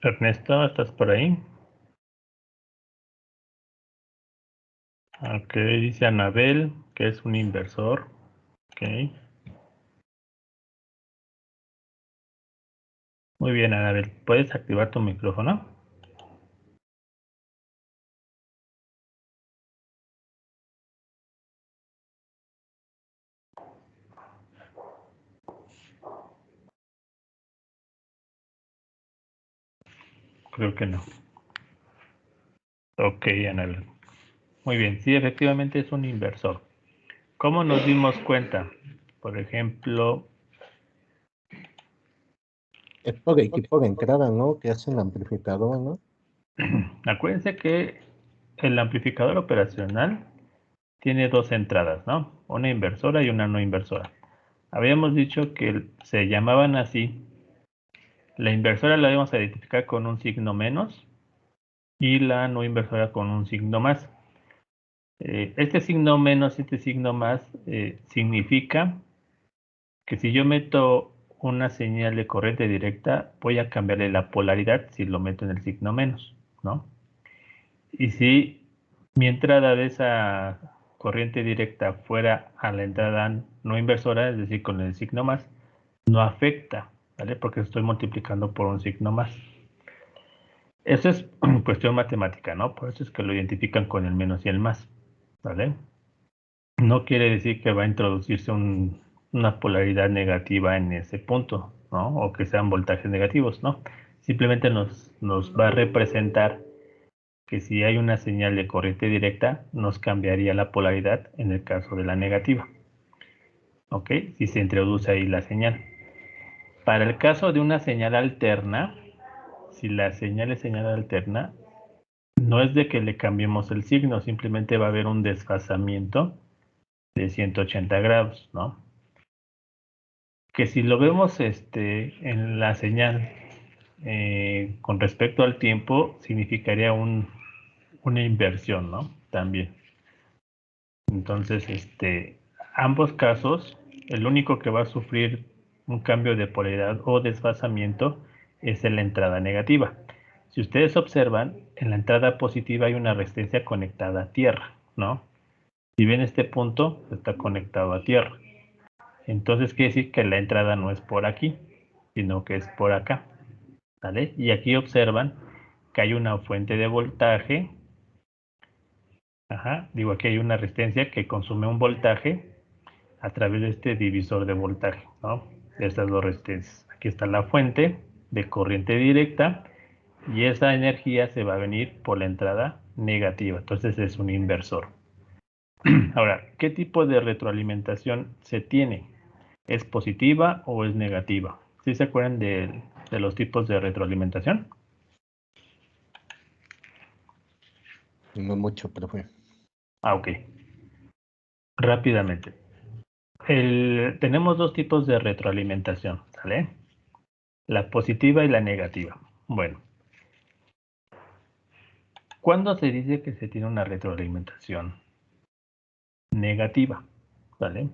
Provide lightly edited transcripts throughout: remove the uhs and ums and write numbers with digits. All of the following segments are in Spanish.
Ernesto, ¿estás por ahí? Ok, dice Anabel que es un inversor. Ok. Muy bien, Anabel. ¿Puedes activar tu micrófono? Creo que no. Ok, Anabel. Muy bien, sí, efectivamente es un inversor. ¿Cómo nos dimos cuenta? Por ejemplo... Es por equipo de entrada, ¿no? Que hacen amplificador, ¿no? Acuérdense que el amplificador operacional tiene dos entradas, ¿no? Una inversora y una no inversora. Habíamos dicho que se llamaban así. La inversora la vamos a identificar con un signo menos y la no inversora con un signo más. Este signo menos y este signo más significa que si yo meto una señal de corriente directa, voy a cambiarle la polaridad si lo meto en el signo menos, ¿no? Y si mi entrada de esa corriente directa fuera a la entrada no inversora, es decir, con el signo más, no afecta, ¿vale? Porque estoy multiplicando por un signo más. Eso es cuestión matemática, ¿no? Por eso es que lo identifican con el menos y el más, ¿vale? No quiere decir que va a introducirse una polaridad negativa en ese punto, ¿no? O que sean voltajes negativos, ¿no? Simplemente nos va a representar que si hay una señal de corriente directa, nos cambiaría la polaridad en el caso de la negativa, ¿ok? Si se introduce ahí la señal. Para el caso de una señal alterna, si la señal es señal alterna, no es de que le cambiemos el signo, simplemente va a haber un desfasamiento de 180 grados, ¿no? Que si lo vemos en la señal con respecto al tiempo, significaría una inversión, ¿no? También. Entonces, ambos casos, el único que va a sufrir un cambio de polaridad o desfasamiento es en la entrada negativa. Si ustedes observan, en la entrada positiva hay una resistencia conectada a tierra, ¿no? Si ven este punto, está conectado a tierra. Entonces quiere decir que la entrada no es por aquí, sino que es por acá, ¿vale? Y aquí observan que hay una fuente de voltaje. Digo, aquí hay una resistencia que consume un voltaje a través de este divisor de voltaje, ¿no? De estas dos resistencias. Aquí está la fuente de corriente directa y esa energía se va a venir por la entrada negativa. Entonces es un inversor. Ahora, ¿qué tipo de retroalimentación se tiene? ¿Es positiva o es negativa? ¿Sí se acuerdan de los tipos de retroalimentación? No mucho, profe. Ok. Rápidamente. Tenemos dos tipos de retroalimentación, ¿sale? La positiva y la negativa. Bueno, ¿cuándo se dice que se tiene una retroalimentación negativa? ¿Vale?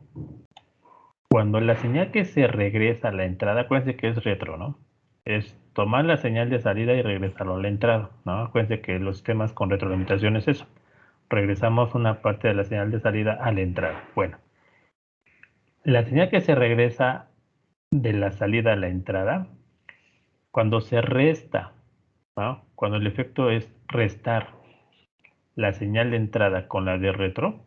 Cuando la señal que se regresa a la entrada, acuérdense que es retro, ¿no? Es tomar la señal de salida y regresarlo a la entrada, ¿no? Acuérdense que los sistemas con retroalimentación es eso. Regresamos una parte de la señal de salida a la entrada. Bueno, la señal que se regresa de la salida a la entrada, cuando se resta, ¿no? Cuando el efecto es restar la señal de entrada con la de retro,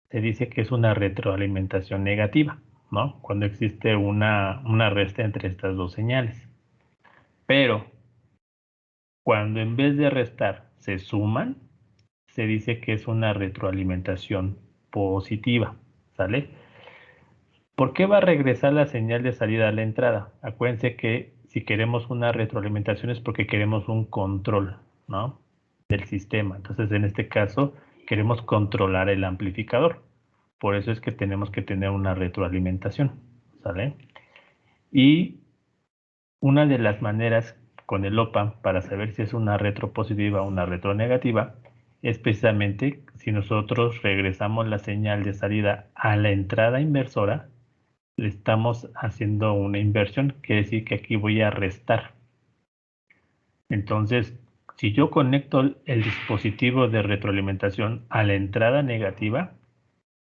se dice que es una retroalimentación negativa, ¿no? Cuando existe una resta entre estas dos señales. Pero cuando en vez de restar se suman, se dice que es una retroalimentación positiva, ¿sale? ¿Por qué va a regresar la señal de salida a la entrada? Acuérdense que si queremos una retroalimentación es porque queremos un control, ¿no? Del sistema. Entonces, en este caso, queremos controlar el amplificador. Por eso es que tenemos que tener una retroalimentación, ¿sale? Y una de las maneras con el OPAMP para saber si es una retro positiva o una retro negativa es precisamente si nosotros regresamos la señal de salida a la entrada inversora le estamos haciendo una inversión, quiere decir que aquí voy a restar. Entonces, si yo conecto el dispositivo de retroalimentación a la entrada negativa,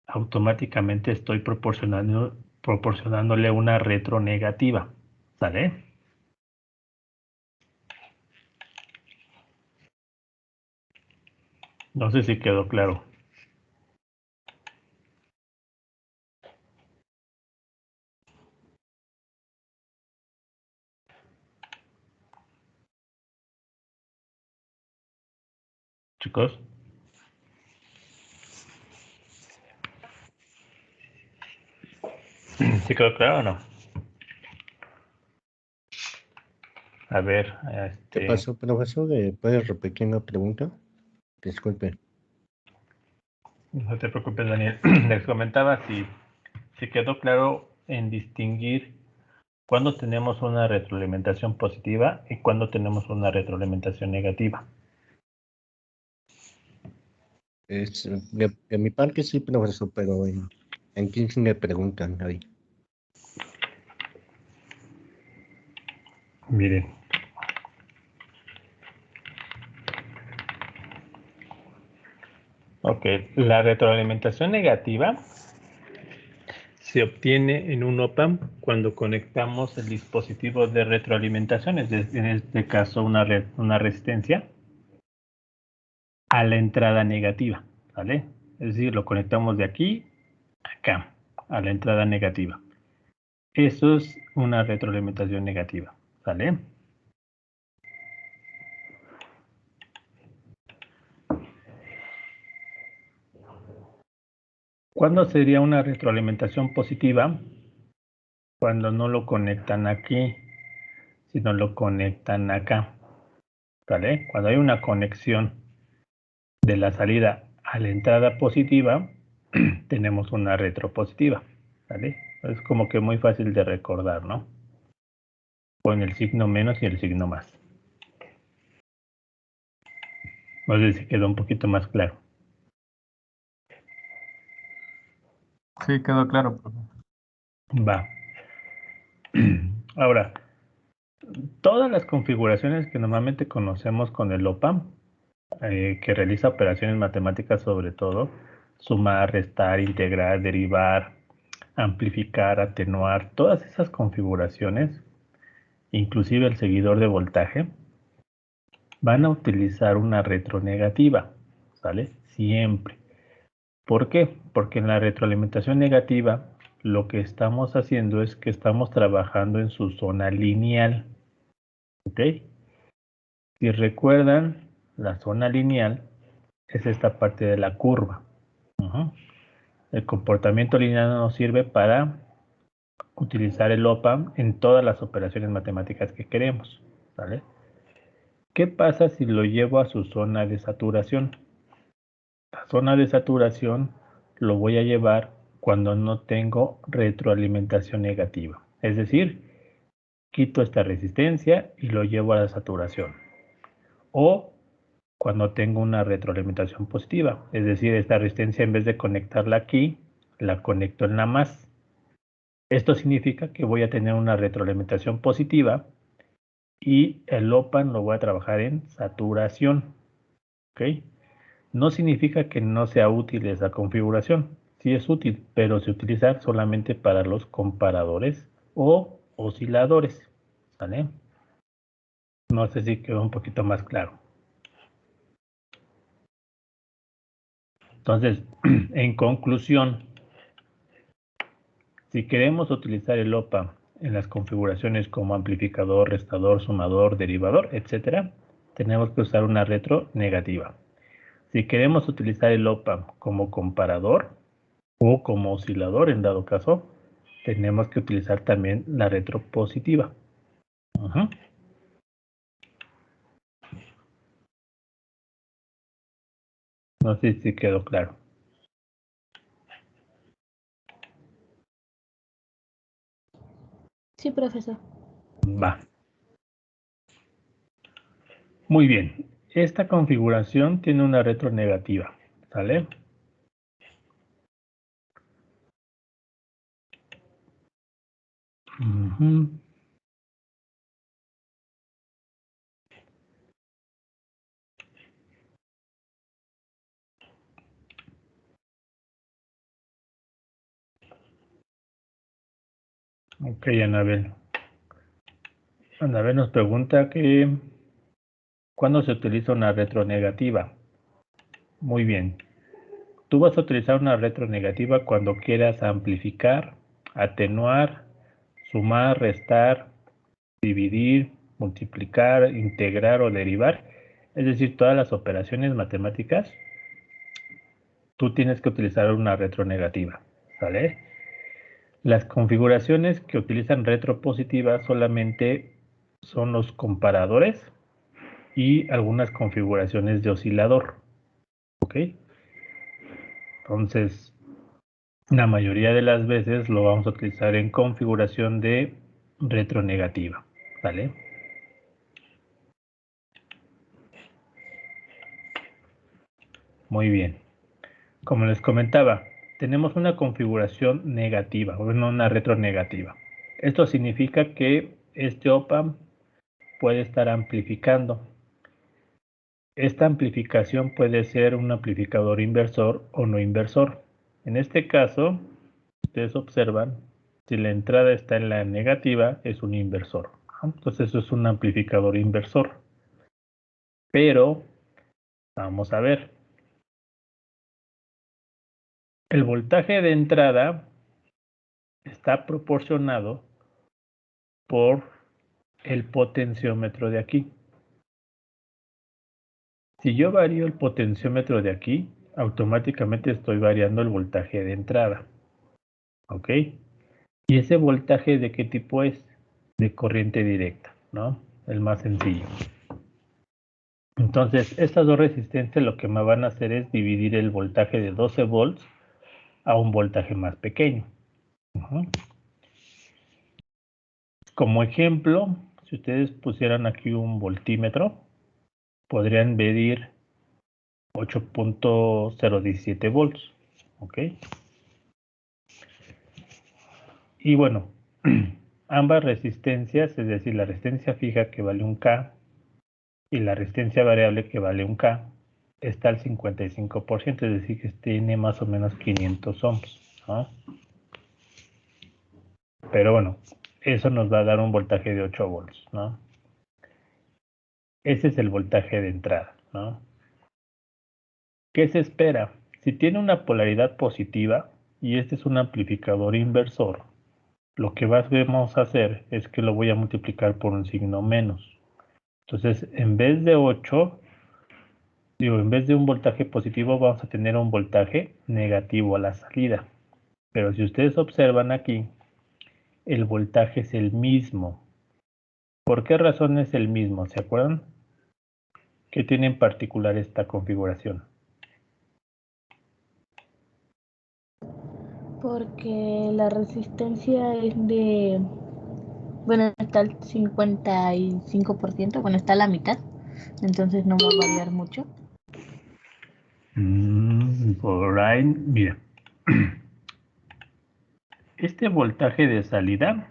automáticamente estoy proporcionándole una retronegativa. ¿Sale? No sé si quedó claro. Chicos. ¿Sí quedó claro o no? A ver, ¿Qué pasó, profesor? ¿Puedes repetir la pregunta? Disculpe. No te preocupes, Daniel. Les comentaba si quedó claro en distinguir cuándo tenemos una retroalimentación positiva y cuándo tenemos una retroalimentación negativa. De mi parte sí, profesor, pero en 15 me preguntan ahí. Miren. Ok, la retroalimentación negativa se obtiene en un op-amp cuando conectamos el dispositivo de retroalimentación, es decir, en este caso una resistencia, a la entrada negativa, ¿vale? Es decir, lo conectamos de aquí a acá, a la entrada negativa. Eso es una retroalimentación negativa, ¿vale? ¿Cuándo sería una retroalimentación positiva? Cuando no lo conectan aquí, sino lo conectan acá, ¿vale? Cuando hay una conexión de la salida a la entrada positiva, tenemos una retropositiva, ¿vale? Es como que muy fácil de recordar, ¿no? Con el signo menos y el signo más. No sé si quedó un poquito más claro. Sí, quedó claro, profe. Va. Ahora, todas las configuraciones que normalmente conocemos con el OPAM, que realiza operaciones matemáticas sobre todo, sumar, restar, integrar, derivar, amplificar, atenuar, todas esas configuraciones, inclusive el seguidor de voltaje, van a utilizar una retronegativa, ¿sale? Siempre. ¿Por qué? Porque en la retroalimentación negativa lo que estamos haciendo es que estamos trabajando en su zona lineal, ¿ok? Si recuerdan, la zona lineal es esta parte de la curva. El comportamiento lineal nos sirve para utilizar el OPAMP en todas las operaciones matemáticas que queremos, ¿vale? ¿Qué pasa si lo llevo a su zona de saturación? La zona de saturación lo voy a llevar cuando no tengo retroalimentación negativa. Es decir, quito esta resistencia y lo llevo a la saturación. O cuando tengo una retroalimentación positiva. Es decir, esta resistencia en vez de conectarla aquí, la conecto en la más. Esto significa que voy a tener una retroalimentación positiva y el OPAN lo voy a trabajar en saturación. ¿Ok? No significa que no sea útil esa configuración. Sí es útil, pero se utiliza solamente para los comparadores o osciladores. ¿Vale? No sé si quedó un poquito más claro. Entonces, en conclusión, si queremos utilizar el OPA en las configuraciones como amplificador, restador, sumador, derivador, etc., tenemos que usar una retro negativa. Si queremos utilizar el OPA como comparador o como oscilador en dado caso, tenemos que utilizar también la retro positiva. No sé si quedó claro. Sí, profesor. Va. Muy bien. Esta configuración tiene una retro negativa. ¿Sale? Ujú. Ok, Anabel. Anabel nos pregunta que ¿cuándo se utiliza una retronegativa? Muy bien. Tú vas a utilizar una retronegativa cuando quieras amplificar, atenuar, sumar, restar, dividir, multiplicar, integrar o derivar. Es decir, todas las operaciones matemáticas, tú tienes que utilizar una retronegativa. ¿Vale? Las configuraciones que utilizan retropositiva solamente son los comparadores y algunas configuraciones de oscilador. ¿Ok? Entonces, la mayoría de las veces lo vamos a utilizar en configuración de retronegativa. ¿Vale? Muy bien. Como les comentaba, tenemos una configuración negativa, o no una retronegativa. Esto significa que este op-amp puede estar amplificando. Esta amplificación puede ser un amplificador inversor o no inversor. En este caso, ustedes observan, si la entrada está en la negativa, es un inversor. Entonces eso es un amplificador inversor. Pero, vamos a ver. El voltaje de entrada está proporcionado por el potenciómetro de aquí. Si yo varío el potenciómetro de aquí, automáticamente estoy variando el voltaje de entrada. ¿Ok? ¿Y ese voltaje de qué tipo es? De corriente directa, ¿no? El más sencillo. Entonces, estas dos resistencias lo que me van a hacer es dividir el voltaje de 12 volts a un voltaje más pequeño. Como ejemplo, si ustedes pusieran aquí un voltímetro, podrían medir 8.017 volts. ¿Ok? Y bueno, ambas resistencias, es decir, la resistencia fija que vale un K y la resistencia variable que vale un K, está al 55%, es decir, que tiene más o menos 500 ohms, ¿no? Pero bueno, eso nos va a dar un voltaje de 8 volts, ¿no? Ese es el voltaje de entrada, ¿no? ¿Qué se espera? Si tiene una polaridad positiva y este es un amplificador inversor, lo que vamos a hacer es que lo voy a multiplicar por un signo menos. Entonces, en vez de 8, en vez de un voltaje positivo, vamos a tener un voltaje negativo a la salida. Pero si ustedes observan aquí, el voltaje es el mismo. ¿Por qué razón es el mismo? ¿Se acuerdan? ¿Qué tiene en particular esta configuración? Porque la resistencia es de, bueno, está al 55%, bueno, está a la mitad, entonces no va a variar mucho. Por ahí, mira. Este voltaje de salida,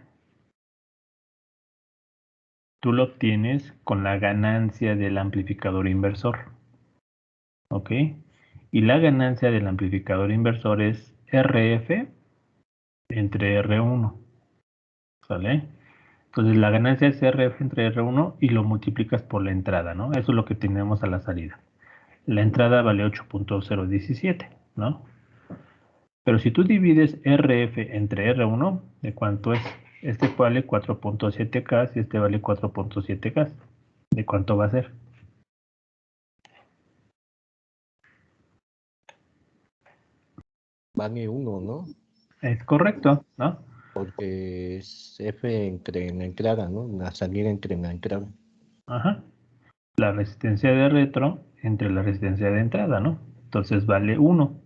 tú lo obtienes con la ganancia del amplificador inversor. ¿Ok? Y la ganancia del amplificador inversor es RF entre R1. ¿Sale? Entonces la ganancia es RF entre R1 y lo multiplicas por la entrada, ¿no? Eso es lo que tenemos a la salida. La entrada vale 8.017, ¿no? Pero si tú divides RF entre R1, ¿de cuánto es? Este vale 4.7K y este vale 4.7K. ¿De cuánto va a ser? Vale 1, ¿no? Es correcto, ¿no? Porque es F entre la entrada, ¿no? La salida entre la entrada. Ajá. La resistencia de retro entre la resistencia de entrada, ¿no? Entonces vale 1.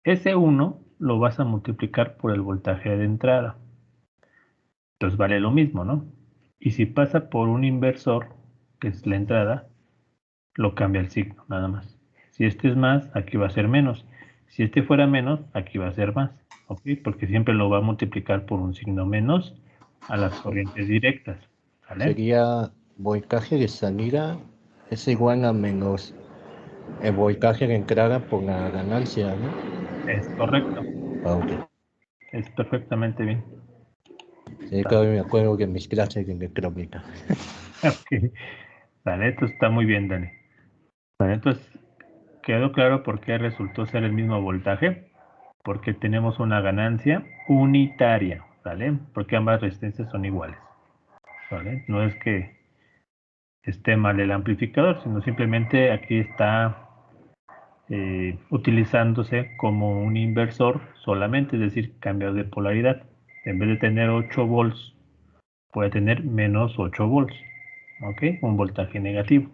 Ese 1 lo vas a multiplicar por el voltaje de entrada. Entonces vale lo mismo, ¿no? Y si pasa por un inversor, que es la entrada, lo cambia el signo, nada más. Si este es más, aquí va a ser menos. Si este fuera menos, aquí va a ser más. ¿Ok? Porque siempre lo va a multiplicar por un signo menos a las corrientes directas. ¿Vale? Sería voltaje de salida es igual a menos el voltaje de entrada por la ganancia, ¿no? Es correcto. Ok. Es perfectamente bien. Sí, claro, me acuerdo de mis clases de electrónica. Ok. Vale, esto está muy bien, Dani. Vale, entonces, ¿quedó claro por qué resultó ser el mismo voltaje? Porque tenemos una ganancia unitaria, ¿vale? Porque ambas resistencias son iguales, ¿vale? No es que esté mal el amplificador, sino simplemente aquí está utilizándose como un inversor solamente, es decir, cambio de polaridad. En vez de tener 8 volts, puede tener menos 8 volts, ¿ok? Un voltaje negativo.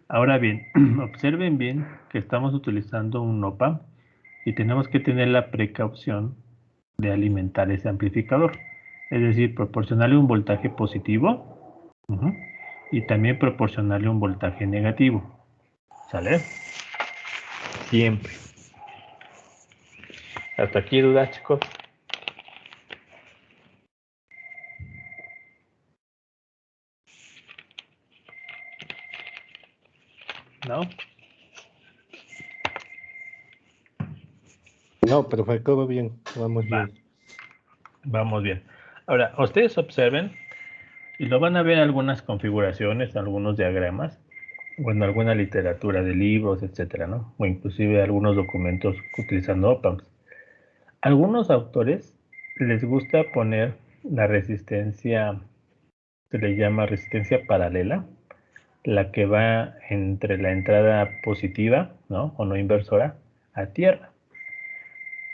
Ahora bien, observen bien que estamos utilizando un op-amp y tenemos que tener la precaución de alimentar ese amplificador. Es decir, proporcionarle un voltaje positivo y también proporcionarle un voltaje negativo. ¿Sale? Siempre. Hasta aquí dudas, chicos. ¿No? No, pero fue todo bien, vamos Va. bien. Vamos bien. Ahora, ustedes observen y lo van a ver en algunas configuraciones, algunos diagramas, o en alguna literatura de libros, etcétera, ¿no? O inclusive algunos documentos utilizando op-amps. Algunos autores les gusta poner la resistencia, se le llama resistencia paralela, la que va entre la entrada positiva, ¿no? O no inversora, a tierra,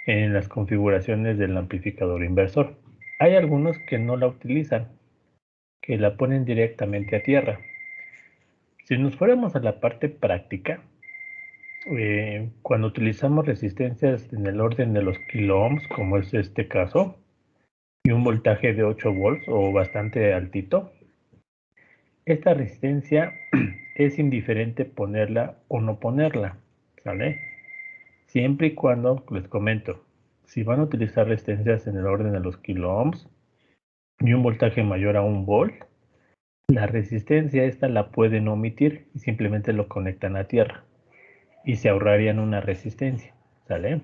en las configuraciones del amplificador inversor. Hay algunos que no la utilizan, que la ponen directamente a tierra. Si nos fuéramos a la parte práctica, cuando utilizamos resistencias en el orden de los kiloohms, como es este caso, y un voltaje de 8 volts o bastante altito, esta resistencia es indiferente ponerla o no ponerla, ¿sale? Siempre y cuando, les comento, si van a utilizar resistencias en el orden de los kiloohms y un voltaje mayor a 1 volt, la resistencia esta la pueden omitir y simplemente lo conectan a tierra y se ahorrarían una resistencia, ¿sale?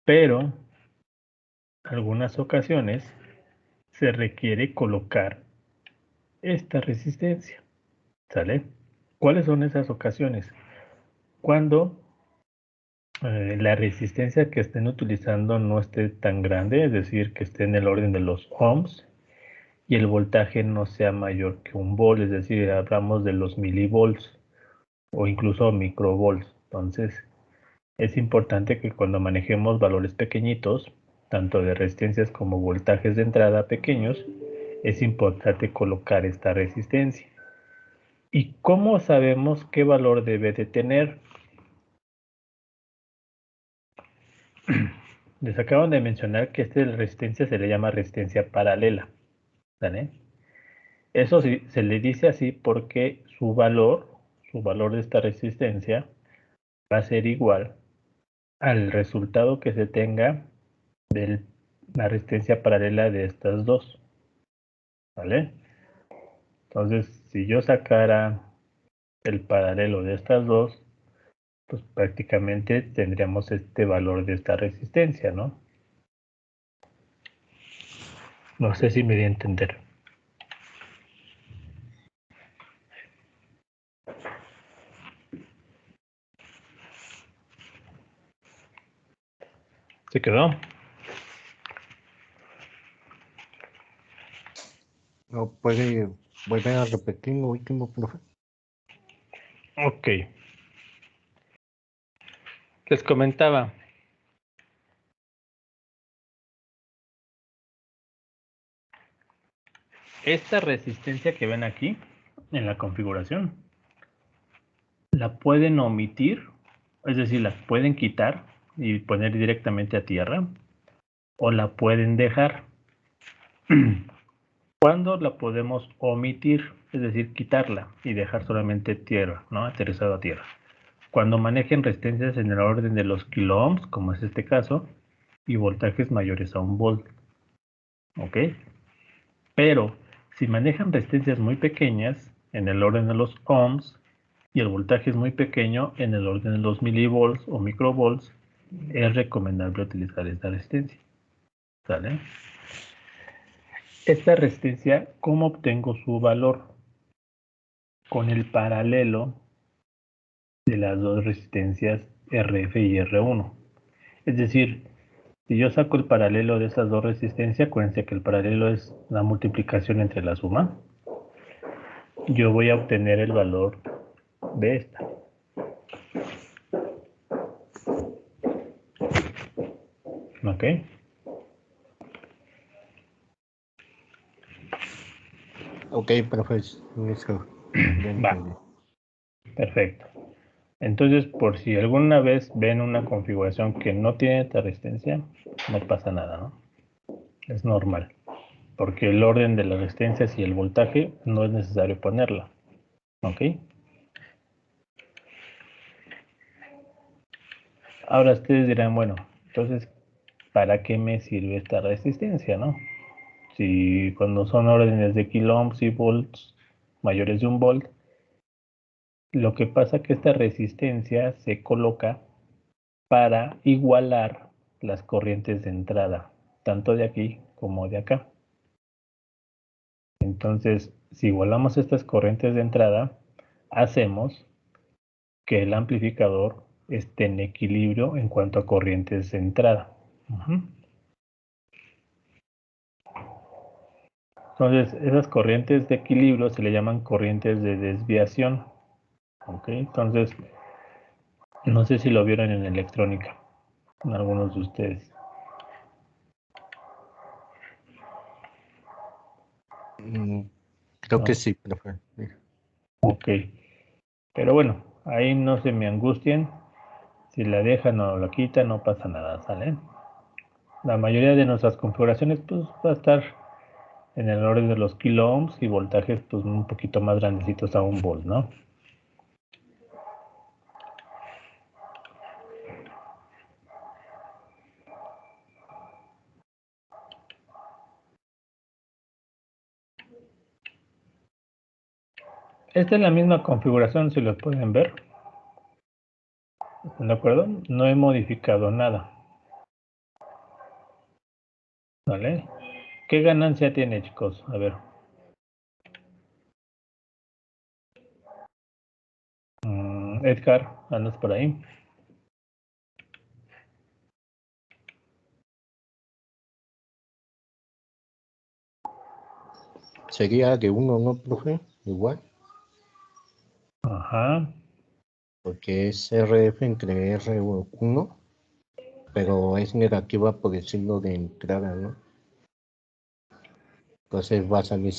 Pero algunas ocasiones se requiere colocar esta resistencia, ¿sale? ¿Cuáles son esas ocasiones? Cuando la resistencia que estén utilizando no esté tan grande, es decir, que esté en el orden de los ohms y el voltaje no sea mayor que 1 volt, es decir, hablamos de los milivolts o incluso microvolts. Entonces, es importante que cuando manejemos valores pequeñitos, tanto de resistencias como voltajes de entrada pequeños, es importante colocar esta resistencia. ¿Y cómo sabemos qué valor debe de tener? Les acaban de mencionar que esta resistencia se le llama resistencia paralela, ¿vale? Eso sí, se le dice así porque su valor de esta resistencia va a ser igual al resultado que se tenga de la resistencia paralela de estas dos, ¿vale? Entonces, si yo sacara el paralelo de estas dos, pues prácticamente tendríamos este valor de esta resistencia, ¿no? No sé si me di a entender. ¿Se quedó? No puede volver a repetir lo último, profe. Ok. Les comentaba. Esta resistencia que ven aquí en la configuración la pueden omitir, es decir, la pueden quitar y poner directamente a tierra o la pueden dejar. ¿Cuándo la podemos omitir? Es decir, quitarla y dejar solamente tierra, ¿no? Aterrizado a tierra. Cuando manejen resistencias en el orden de los kiloohms, como es este caso, y voltajes mayores a 1 volt. ¿Ok? Pero si manejan resistencias muy pequeñas, en el orden de los ohms, y el voltaje es muy pequeño, en el orden de los milivolts o microvolts, es recomendable utilizar esta resistencia. ¿Sale? Esta resistencia, ¿cómo obtengo su valor? Con el paralelo de las dos resistencias RF y R1. Es decir, si yo saco el paralelo de esas dos resistencias, acuérdense que el paralelo es la multiplicación entre la suma, yo voy a obtener el valor de esta. ¿Ok? Ok, profesor. Listo. Ya entendí. Va, perfecto. Entonces, por si alguna vez ven una configuración que no tiene esta resistencia, no pasa nada, ¿no? Es normal, porque el orden de las resistencias y el voltaje no es necesario ponerla. ¿Ok? Ahora ustedes dirán, bueno, entonces, ¿para qué me sirve esta resistencia, no? Si cuando son órdenes de kiloohms y volts mayores de 1 volt, lo que pasa es que esta resistencia se coloca para igualar las corrientes de entrada, tanto de aquí como de acá. Entonces, si igualamos estas corrientes de entrada, hacemos que el amplificador esté en equilibrio en cuanto a corrientes de entrada. Entonces, esas corrientes de equilibrio se le llaman corrientes de desviación. ¿Ok? Entonces, no sé si lo vieron en electrónica, en algunos de ustedes. Creo ¿No? que sí, profesor. Ok. Pero bueno, ahí no se me angustien. Si la dejan o la quitan, no pasa nada, ¿sale? La mayoría de nuestras configuraciones pues va a estar en el orden de los kiloohms y voltajes pues un poquito más grandecitos a 1 volt, ¿no? Esta es la misma configuración, si lo pueden ver. ¿De acuerdo? No he modificado nada. ¿Vale? ¿Qué ganancia tiene, chicos? A ver. Edgar, ¿andas por ahí? Sería de uno, ¿no, profe? Igual. Ajá. Porque es RF entre R1, pero es negativa por el signo de entrada, ¿no? Entonces va a salir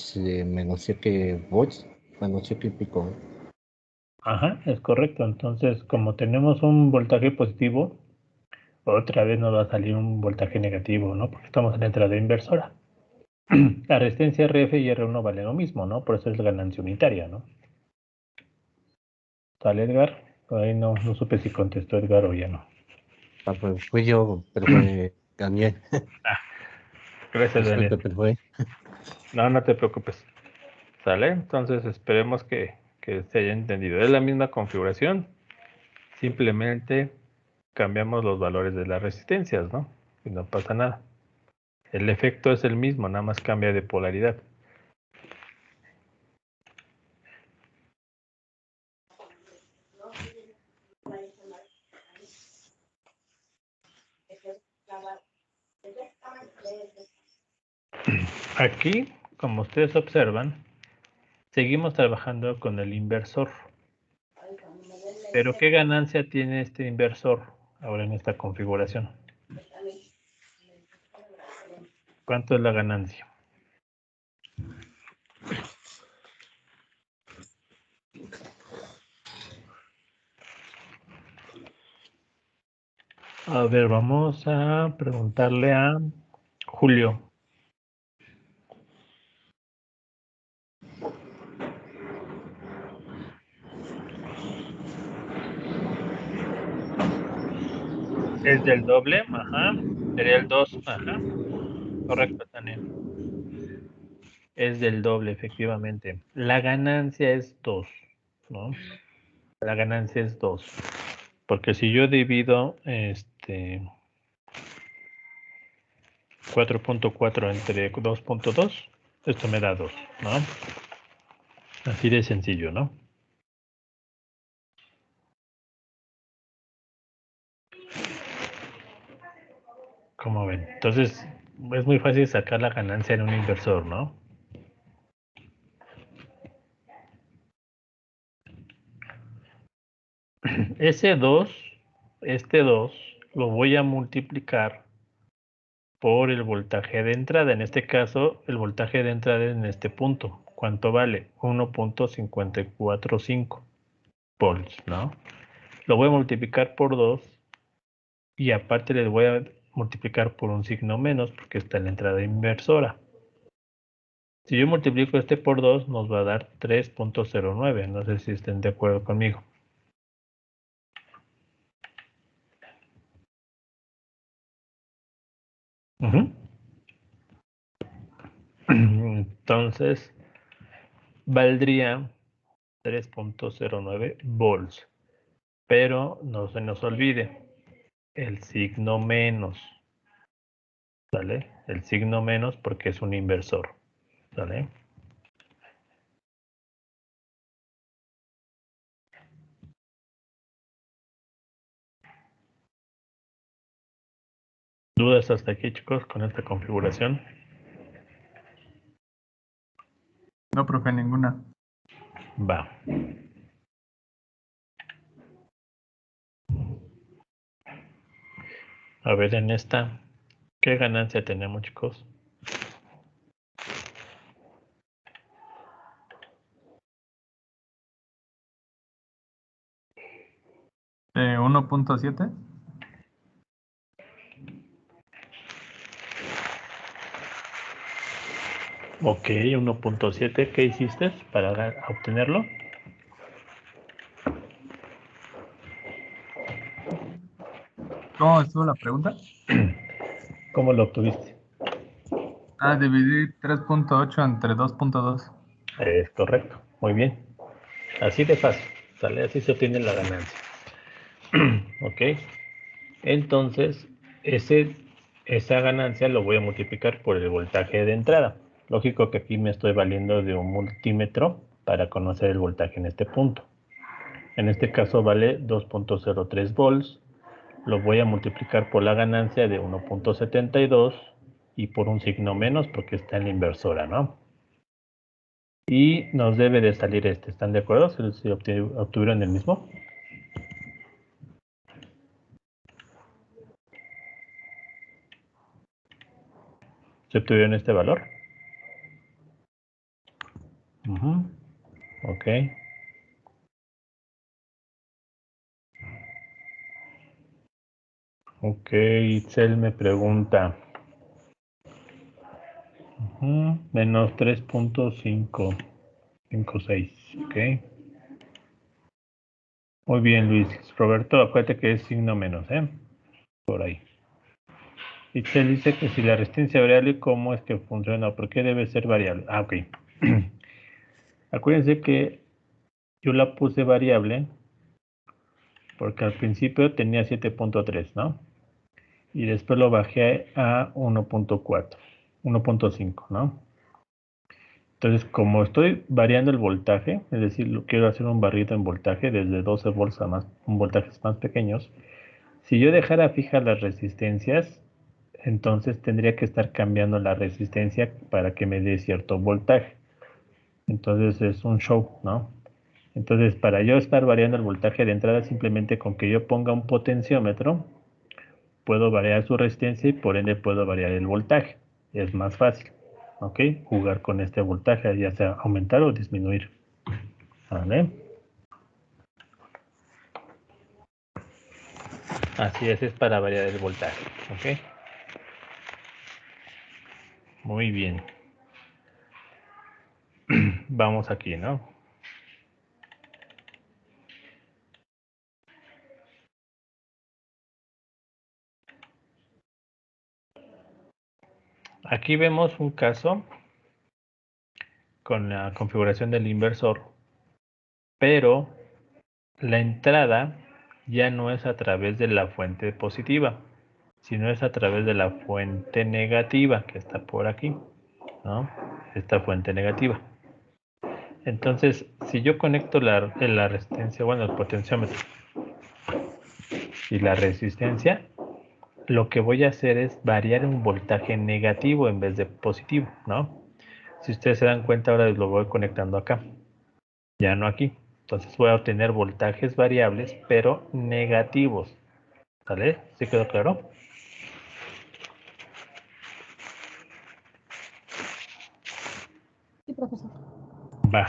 menos 7 volts, menos 7 y pico, ¿no? Ajá, es correcto. Entonces, como tenemos un voltaje positivo, otra vez nos va a salir un voltaje negativo, ¿no? Porque estamos en la entrada inversora. La resistencia RF y R1 vale lo mismo, ¿no? Por eso es la ganancia unitaria, ¿no? ¿Sale, Edgar? Por ahí no supe si contestó Edgar o ya no. Ah, pues fui yo, pero fue Daniel. Gracias, Daniel. Disculpe, pero fue. No, no te preocupes. ¿Sale? Entonces esperemos que se haya entendido. Es la misma configuración. Simplemente cambiamos los valores de las resistencias, ¿no? Y no pasa nada. El efecto es el mismo, nada más cambia de polaridad. Aquí, como ustedes observan, seguimos trabajando con el inversor. Pero ¿qué ganancia tiene este inversor ahora en esta configuración? ¿Cuánto es la ganancia? A ver, vamos a preguntarle a Julio. Es del doble, ajá. Sería el 2. Ajá. Correcto, Tania. Es del doble, efectivamente. La ganancia es 2, ¿no? La ganancia es 2. Porque si yo divido 4.4 entre 2.2, esto me da 2, ¿no? Así de sencillo, ¿no? Como ven. Entonces, es muy fácil sacar la ganancia en un inversor, ¿no? Ese 2, este 2, lo voy a multiplicar por el voltaje de entrada. En este caso, el voltaje de entrada en este punto. ¿Cuánto vale? 1.545 volts, ¿no? Lo voy a multiplicar por 2 y aparte les voy a multiplicar por un signo menos porque está en la entrada inversora. Si yo multiplico este por 2 nos va a dar 3.09. No sé si estén de acuerdo conmigo. Entonces, valdría 3.09 volts. Pero no se nos olvide el signo menos. ¿Sale? El signo menos porque es un inversor. ¿Sale? ¿Dudas hasta aquí, chicos, con esta configuración? No, profe, ninguna. Va. A ver, en esta, ¿qué ganancia tenemos, chicos? 1.7. Ok, 1.7. ¿Qué hiciste para obtenerlo? ¿Cómo estuvo la pregunta? ¿Cómo lo obtuviste? Dividí 3.8 entre 2.2. Es correcto. Muy bien. Así de fácil. ¿Sale? Así se obtiene la ganancia. Ok. Entonces, esa ganancia lo voy a multiplicar por el voltaje de entrada. Lógico que aquí me estoy valiendo de un multímetro para conocer el voltaje en este punto. En este caso vale 2.03 volts. Lo voy a multiplicar por la ganancia de 1.72 y por un signo menos porque está en la inversora, ¿no? Y nos debe de salir este. ¿Están de acuerdo? ¿Se obtuvieron el mismo? ¿Se obtuvieron este valor? Ok. Ok, Itzel me pregunta. Menos 3.556. Ok. Muy bien, Luis. Roberto, acuérdate que es signo menos, ¿eh? Por ahí. Itzel dice que si la resistencia variable, ¿cómo es que funciona? ¿Por qué debe ser variable? Ah, ok. Acuérdense que yo la puse variable porque al principio tenía 7.3, ¿no? Y después lo bajé a 1.4, 1.5, ¿no? Entonces, como estoy variando el voltaje, es decir, quiero hacer un barrido en voltaje desde 12 volts a voltajes más pequeños, si yo dejara fijas las resistencias, entonces tendría que estar cambiando la resistencia para que me dé cierto voltaje. Entonces es un show, ¿no? Entonces, para yo estar variando el voltaje de entrada, simplemente con que yo ponga un potenciómetro, puedo variar su resistencia y por ende puedo variar el voltaje. Es más fácil, ¿ok? Jugar con este voltaje, ya sea aumentar o disminuir. ¿Vale? Así es para variar el voltaje, ¿ok? Muy bien. Vamos aquí, ¿no? aquí vemos un caso con la configuración del inversor, pero la entrada ya no es a través de la fuente positiva, sino es a través de la fuente negativa que está por aquí, ¿no? Esta fuente negativa. Entonces, si yo conecto la resistencia, bueno, el potenciómetro y la resistencia, lo que voy a hacer es variar un voltaje negativo en vez de positivo, ¿no? Si ustedes se dan cuenta, ahora lo voy conectando acá, ya no aquí. Entonces voy a obtener voltajes variables, pero negativos. ¿Sale? ¿Sí quedó claro? Sí, profesor. Va.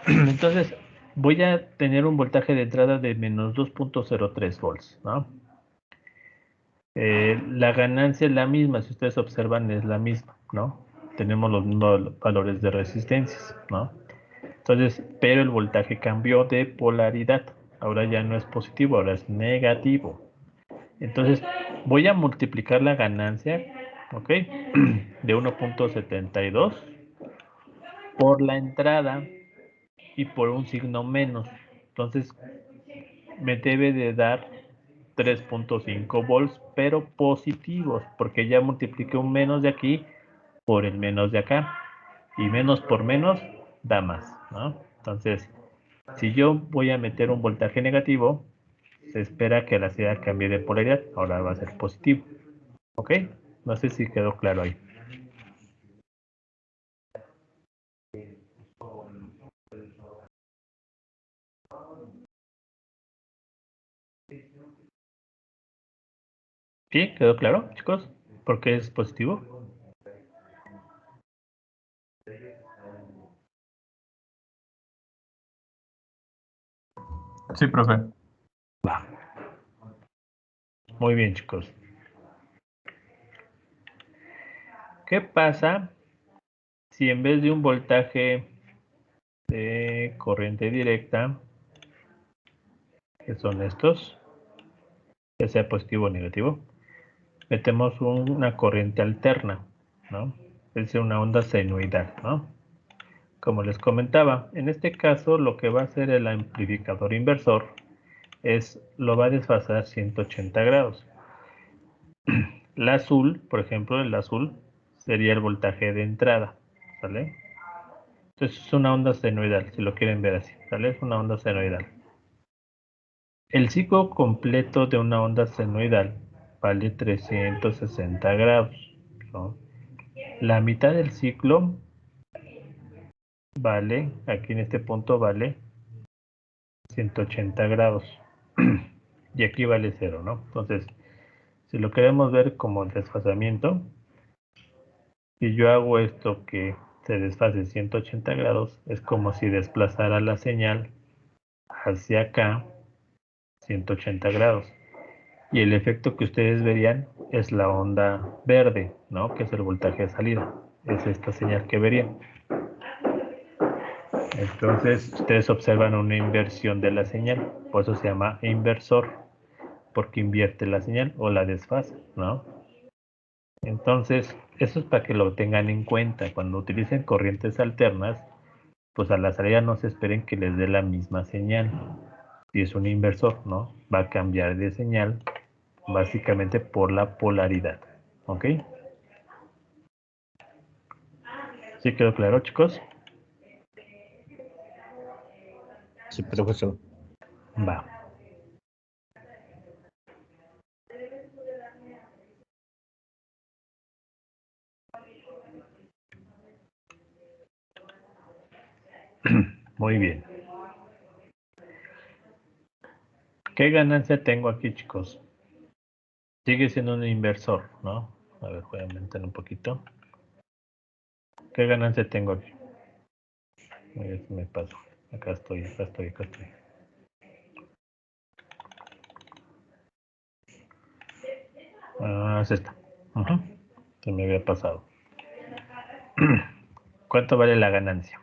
Entonces voy a tener un voltaje de entrada de menos 2.03 volts, ¿no? La ganancia es la misma, si ustedes observan es la misma, ¿no? Tenemos los mismos valores de resistencias, ¿no? Entonces, pero el voltaje cambió de polaridad. Ahora ya no es positivo, ahora es negativo. Entonces, voy a multiplicar la ganancia, ¿ok? De 1.72 por la entrada y por un signo menos. Entonces, me debe de dar 3.5 volts, pero positivos, porque ya multipliqué un menos de aquí por el menos de acá. Y menos por menos da más, ¿no? Entonces, si yo voy a meter un voltaje negativo, se espera que la salida cambie de polaridad. Ahora va a ser positivo. ¿Ok? No sé si quedó claro ahí. ¿Sí? ¿Quedó claro, chicos? ¿Por qué es positivo? Sí, profe. Va. Muy bien, chicos. ¿Qué pasa si en vez de un voltaje de corriente directa, que son estos, ya sea positivo o negativo, metemos una corriente alterna, ¿no? Es una onda senoidal, ¿no? Como les comentaba, en este caso lo que va a hacer el amplificador inversor es lo va a desfasar 180 grados. La azul, por ejemplo, el azul sería el voltaje de entrada, ¿sale? Entonces es una onda senoidal, si lo quieren ver así, ¿sale? Es una onda senoidal. El ciclo completo de una onda senoidal vale 360 grados, ¿no? La mitad del ciclo vale, aquí en este punto vale 180 grados y aquí vale 0, ¿no? Entonces, si lo queremos ver como desfasamiento, si yo hago esto que se desfase 180 grados, es como si desplazara la señal hacia acá 180 grados. Y el efecto que ustedes verían es la onda verde, ¿no? Que es el voltaje de salida. Es esta señal que verían. Entonces, ustedes observan una inversión de la señal. Por eso se llama inversor, porque invierte la señal o la desfasa, ¿no? Entonces, eso es para que lo tengan en cuenta. Cuando utilicen corrientes alternas, pues a la salida no se esperen que les dé la misma señal. Si es un inversor, ¿no? Va a cambiar de señal básicamente por la polaridad. ¿Ok? ¿Sí quedó claro, chicos? Sí, profesor. Va. Muy bien. ¿Qué ganancia tengo aquí, chicos? Sigue siendo un inversor, ¿no? A ver, voy a aumentar un poquito. ¿Qué ganancia tengo aquí? Me paso. Acá estoy. Ah, es esta. Se me había pasado. ¿Cuánto vale la ganancia?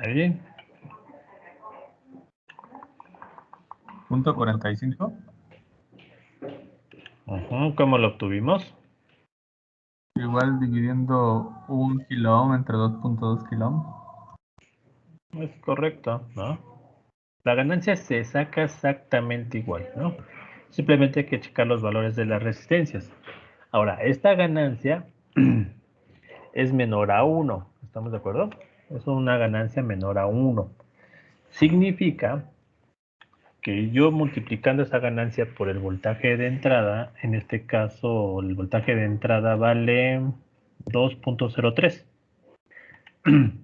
Ahí. Punto 45. ¿Cómo lo obtuvimos? Igual dividiendo 1 kilo ohm entre 2.2 kilo ohm. Es correcto, ¿no? La ganancia se saca exactamente igual, ¿no? Simplemente hay que checar los valores de las resistencias. Ahora, esta ganancia es menor a 1, ¿estamos de acuerdo? Es una ganancia menor a 1. Significa que yo multiplicando esa ganancia por el voltaje de entrada, en este caso el voltaje de entrada vale 2.03.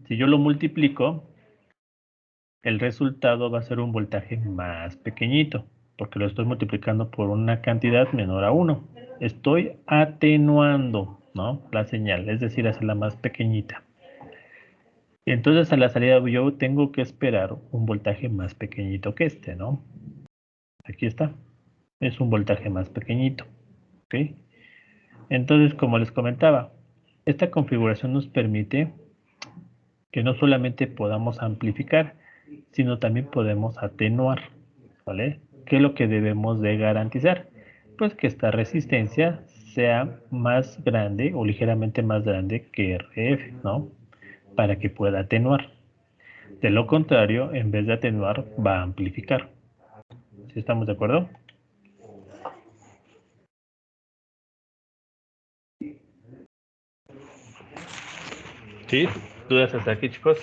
Si yo lo multiplico, el resultado va a ser un voltaje más pequeñito, porque lo estoy multiplicando por una cantidad menor a 1. Estoy atenuando, ¿no?, la señal, es decir, hacerla más pequeñita. Y entonces a la salida yo tengo que esperar un voltaje más pequeñito que este, ¿no? Aquí está. Es un voltaje más pequeñito. ¿Ok? Entonces, como les comentaba, esta configuración nos permite que no solamente podamos amplificar, sino también podemos atenuar, ¿vale? ¿Qué es lo que debemos de garantizar? Pues que esta resistencia sea más grande o ligeramente más grande que RF, ¿no? Para que pueda atenuar. De lo contrario, en vez de atenuar, va a amplificar. ¿Sí estamos de acuerdo? ¿Sí? ¿Dudas hasta aquí, chicos?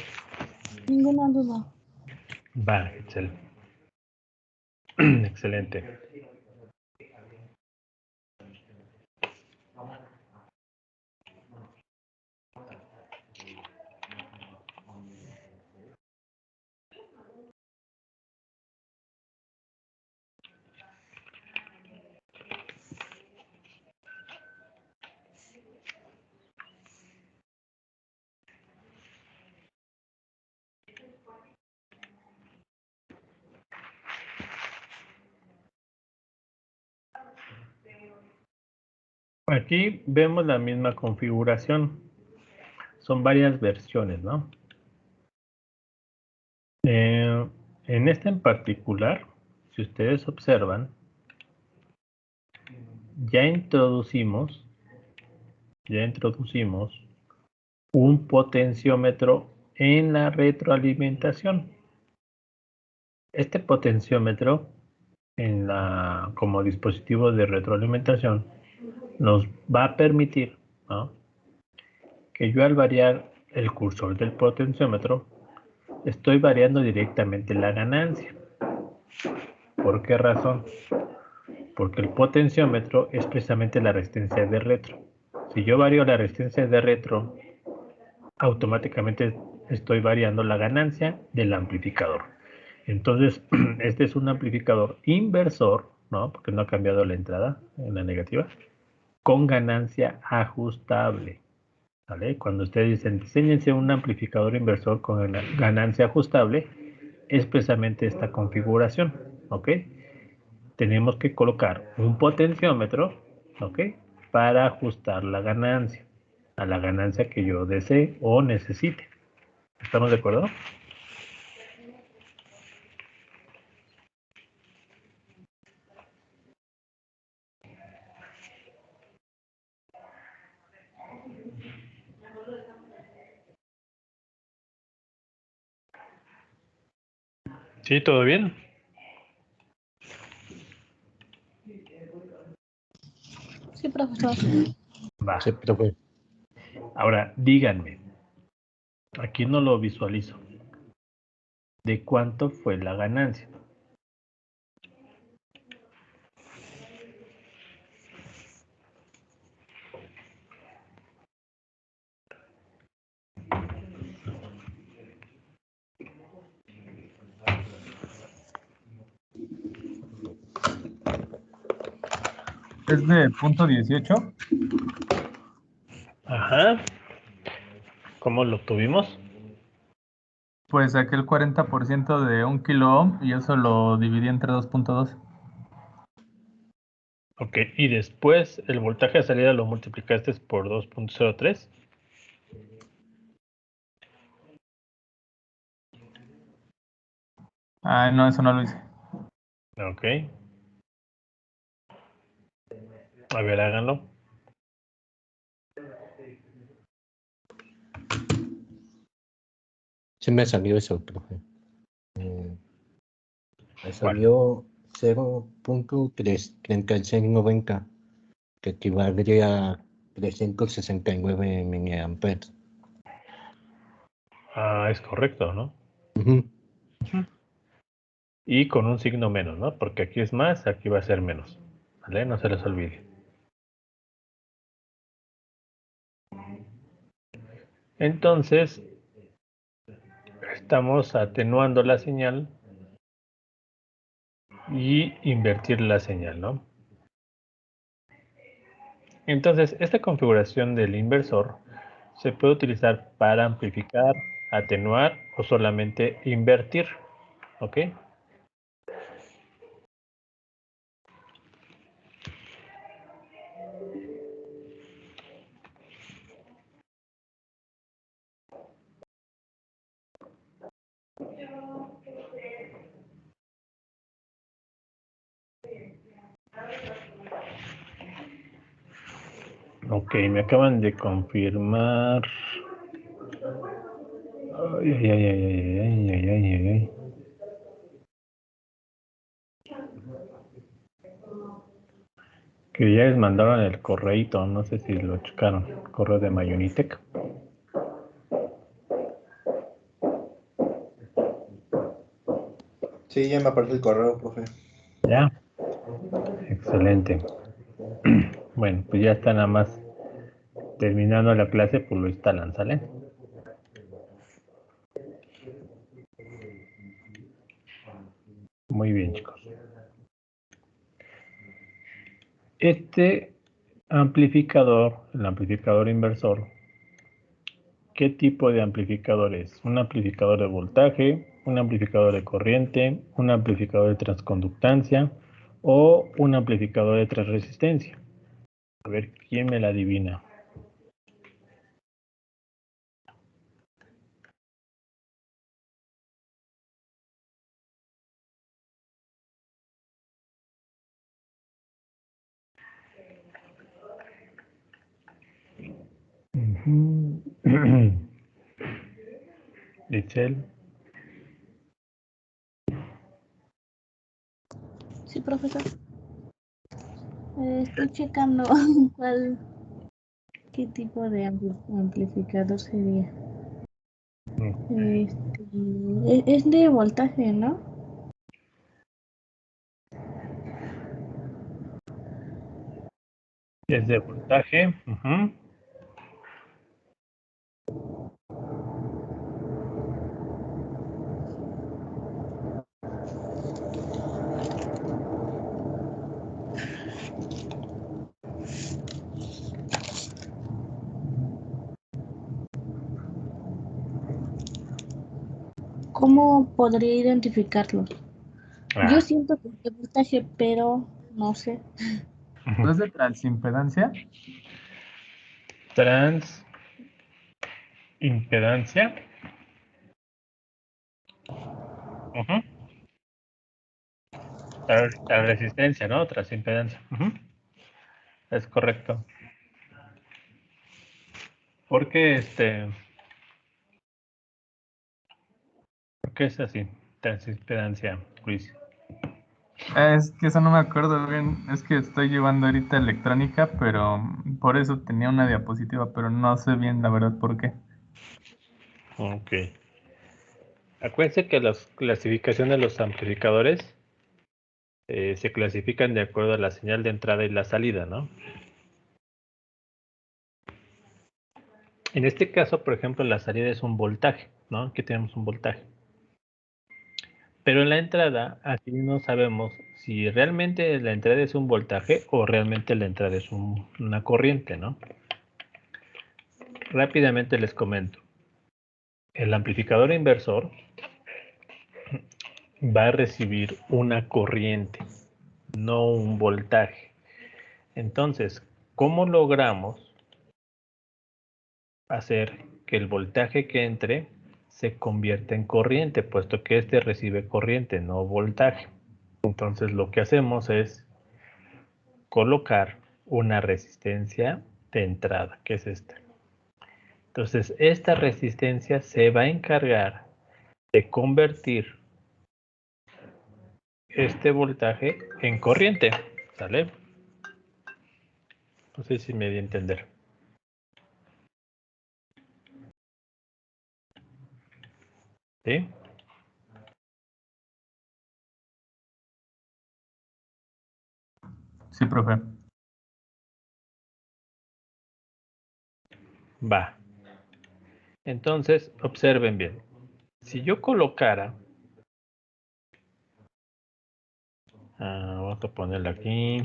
Ninguna duda. Va, excelente. Excelente. Aquí vemos la misma configuración. Son varias versiones, ¿no? En esta en particular, si ustedes observan, ya introducimos un potenciómetro en la retroalimentación. Este potenciómetro como dispositivo de retroalimentación nos va a permitir, ¿no?, que yo al variar el cursor del potenciómetro estoy variando directamente la ganancia. ¿Por qué razón? Porque el potenciómetro es precisamente la resistencia de retro. Si yo varío la resistencia de retro, automáticamente estoy variando la ganancia del amplificador. Entonces, este es un amplificador inversor, ¿no?, porque no ha cambiado la entrada en la negativa, con ganancia ajustable. ¿Vale? Cuando ustedes dicen, diseñense un amplificador inversor con ganancia ajustable, es precisamente esta configuración, ¿ok? Tenemos que colocar un potenciómetro, ¿ok?, para ajustar la ganancia a la ganancia que yo desee o necesite. ¿Estamos de acuerdo? ¿Sí? ¿Todo bien? Sí, profesor. Va. Sí, profe. Ahora, díganme, aquí no lo visualizo. ¿De cuánto fue la ganancia? Es de punto 18. Ajá. ¿Cómo lo obtuvimos? Pues saqué el 40% de 1 kilo ohm y eso lo dividí entre 2.2. Ok, y después el voltaje de salida lo multiplicaste por 2.03. Ah, no, eso no lo hice. Ok. A ver, háganlo. Sí me salió eso, profe. Me salió 0.3690, que equivaldría a 369 miliamperes. Ah, es correcto, ¿no? Ujú. Y con un signo menos, ¿no? Porque aquí es más, aquí va a ser menos. ¿Vale? No se les olvide. Entonces, estamos atenuando la señal y invertir la señal, ¿no? Entonces, esta configuración del inversor se puede utilizar para amplificar, atenuar o solamente invertir, ¿ok? Ok, me acaban de confirmar. Ay, ay, ay, ay, ay, ay, ay, ay, ay. Que ya les mandaron el correíto, no sé si lo checaron, el correo de Mayonitec. Sí, ya me apareció el correo, profe. Ya, excelente. Bueno, pues ya está nada más terminando la clase, pues lo instalan, ¿sale? Muy bien, chicos. Este amplificador, el amplificador inversor, ¿qué tipo de amplificador es? ¿Un amplificador de voltaje, un amplificador de corriente, un amplificador de transconductancia o un amplificador de transresistencia? A ver, ¿quién me la adivina? Itzel. Sí, profesor. Estoy checando qué tipo de amplificador sería. Es de voltaje, ¿no? Es de voltaje. ¿Cómo podría identificarlo? Yo Ah, siento que es de voltaje, pero no sé. ¿No es de transimpedancia? Transimpedancia. La resistencia, ¿no? Transimpedancia. Es correcto. Porque ¿por qué es así? Transimpedancia, Luis. Es que eso no me acuerdo bien. Es que estoy llevando ahorita electrónica, pero por eso tenía una diapositiva, pero no sé bien la verdad por qué. Ok. Acuérdense que la clasificación de los amplificadores se clasifican de acuerdo a la señal de entrada y la salida, ¿no? En este caso, por ejemplo, la salida es un voltaje, ¿no? Aquí tenemos un voltaje. Pero en la entrada, aquí no sabemos si realmente la entrada es un voltaje o realmente la entrada es una corriente, ¿no? Rápidamente les comento. El amplificador inversor va a recibir una corriente, no un voltaje. Entonces, ¿cómo logramos hacer que el voltaje que entre se convierte en corriente, puesto que este recibe corriente, no voltaje. Entonces lo que hacemos es colocar una resistencia de entrada, que es esta. Entonces esta resistencia se va a encargar de convertir este voltaje en corriente, ¿sale? No sé si me di a entender. ¿Sí? Sí, profe. Va. Entonces, observen bien. Si yo colocara, vamos a ponerle aquí,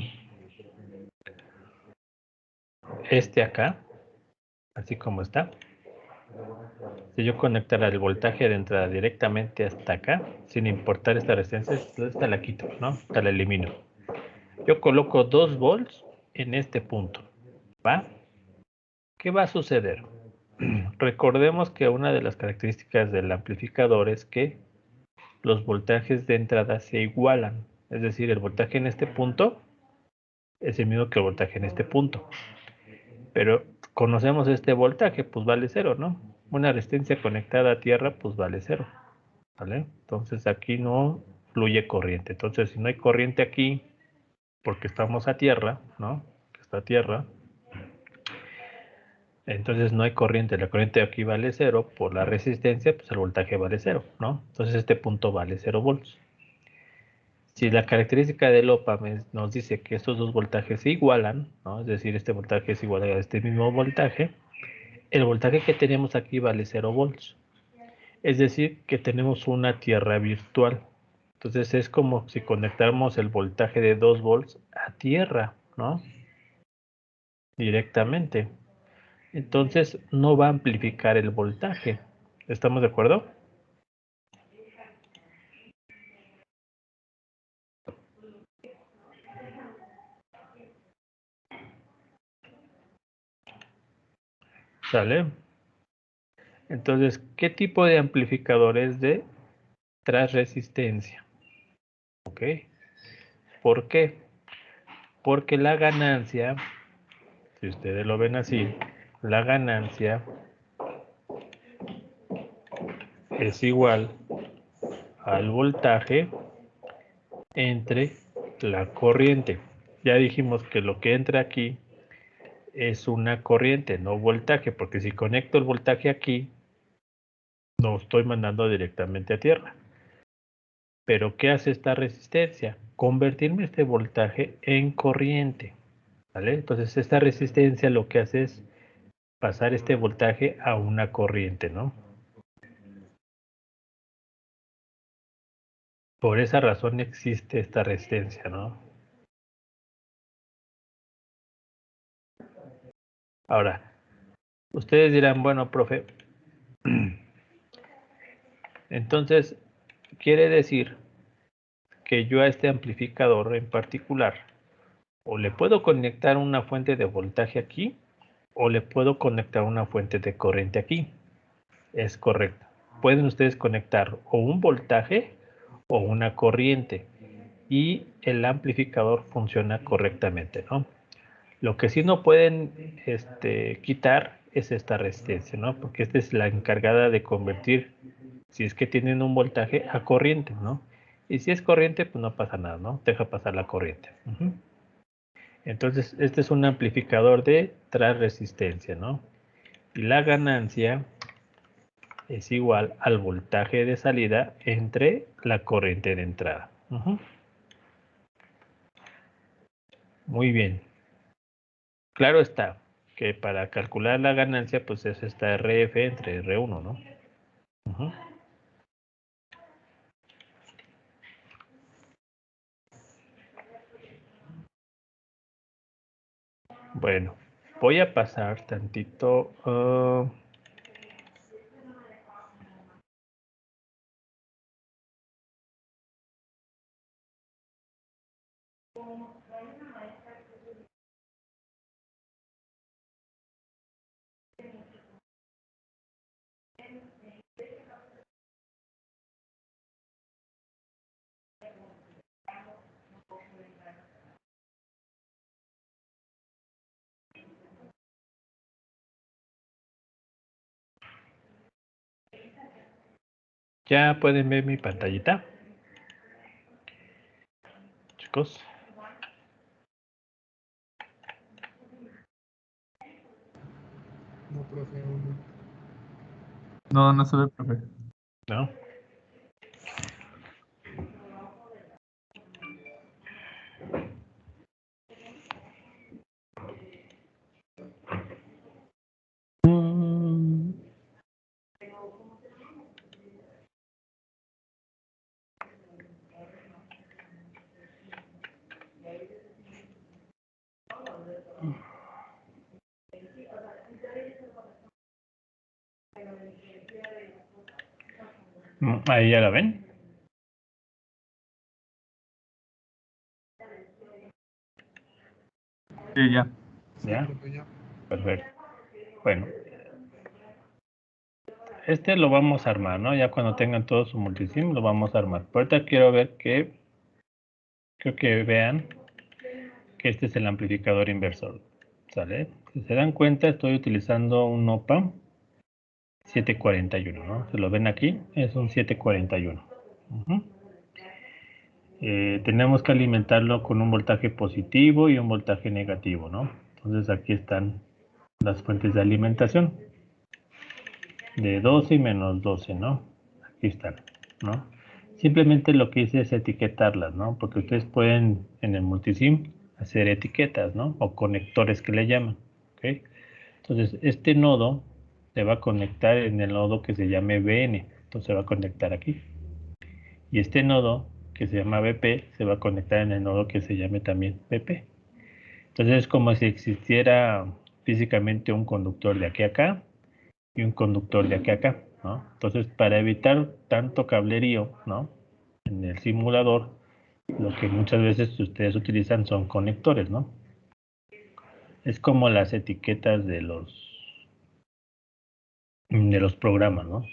este acá, así como está. Si yo conectara el voltaje de entrada directamente hasta acá, sin importar esta resistencia, esta la quito, ¿no? Esta la elimino. Yo coloco 2 volts en este punto, ¿va? ¿Qué va a suceder? Recordemos que una de las características del amplificador es que los voltajes de entrada se igualan. Es decir, el voltaje en este punto es el mismo que el voltaje en este punto. Pero conocemos este voltaje, pues vale 0, ¿no? Una resistencia conectada a tierra, pues vale 0. ¿Vale? Entonces aquí no fluye corriente. Entonces si no hay corriente aquí, porque estamos a tierra, ¿no? Está a tierra. Entonces no hay corriente. La corriente aquí vale 0. Por la resistencia, pues el voltaje vale 0, ¿no? Entonces este punto vale 0 volts. Si la característica del OPAMP nos dice que estos dos voltajes se igualan, ¿no? Es decir, este voltaje es igual a este mismo voltaje, el voltaje que tenemos aquí vale 0 volts. Es decir, que tenemos una tierra virtual. Entonces es como si conectáramos el voltaje de 2 volts a tierra, ¿no? Directamente. Entonces no va a amplificar el voltaje. ¿Estamos de acuerdo? ¿Sale? Entonces, ¿qué tipo de amplificador es de transresistencia? ¿Ok? ¿Por qué? Porque la ganancia, si ustedes lo ven así, la ganancia es igual al voltaje entre la corriente. Ya dijimos que lo que entra aquí es una corriente, no voltaje, porque si conecto el voltaje aquí, no estoy mandando directamente a tierra. Pero ¿qué hace esta resistencia? Convertirme este voltaje en corriente. ¿Vale? Entonces esta resistencia lo que hace es pasar este voltaje a una corriente, ¿no? Por esa razón existe esta resistencia, ¿no? Ahora, ustedes dirán, bueno, profe, entonces quiere decir que yo a este amplificador en particular o le puedo conectar una fuente de voltaje aquí o le puedo conectar una fuente de corriente aquí. Es correcto. Pueden ustedes conectar o un voltaje o una corriente y el amplificador funciona correctamente, ¿no? Lo que sí no pueden quitar es esta resistencia, ¿no? Porque esta es la encargada de convertir, si es que tienen un voltaje, a corriente, ¿no? Y si es corriente, pues no pasa nada, ¿no? Deja pasar la corriente. Entonces, este es un amplificador de transresistencia, ¿no? Y la ganancia es igual al voltaje de salida entre la corriente de entrada. Muy bien. Claro está que para calcular la ganancia, pues es esta RF entre R1, ¿no? Bueno, voy a pasar tantito. Ya pueden ver mi pantallita, chicos. No, profe. No, no se ve, profe. ¿No? Ahí ya la ven. Sí, ya. Sí, ¿Ya? profe, ya. Perfecto. Bueno. Este lo vamos a armar, ¿no? Ya cuando tengan todo su multisim lo vamos a armar. Pero ahorita quiero ver que, creo que vean que este es el amplificador inversor. ¿Sale? Si se dan cuenta, estoy utilizando un OPA 741, ¿no? Se lo ven aquí, es un 741. Tenemos que alimentarlo con un voltaje positivo y un voltaje negativo, ¿no? Entonces aquí están las fuentes de alimentación. De 12 y menos 12, ¿no? Aquí están, ¿no? Simplemente lo que hice es etiquetarlas, ¿no? Porque ustedes pueden en el multisim hacer etiquetas, ¿no? O conectores que le llaman, ¿ok? Entonces, este nodo se va a conectar en el nodo que se llame BN, entonces se va a conectar aquí. Y este nodo que se llama BP se va a conectar en el nodo que se llame también BP. Entonces es como si existiera físicamente un conductor de aquí a acá y un conductor de aquí a acá, ¿no? Entonces, para evitar tanto cablerío, ¿no? En el simulador, lo que muchas veces ustedes utilizan son conectores, ¿no? Es como las etiquetas de los programas, ¿no?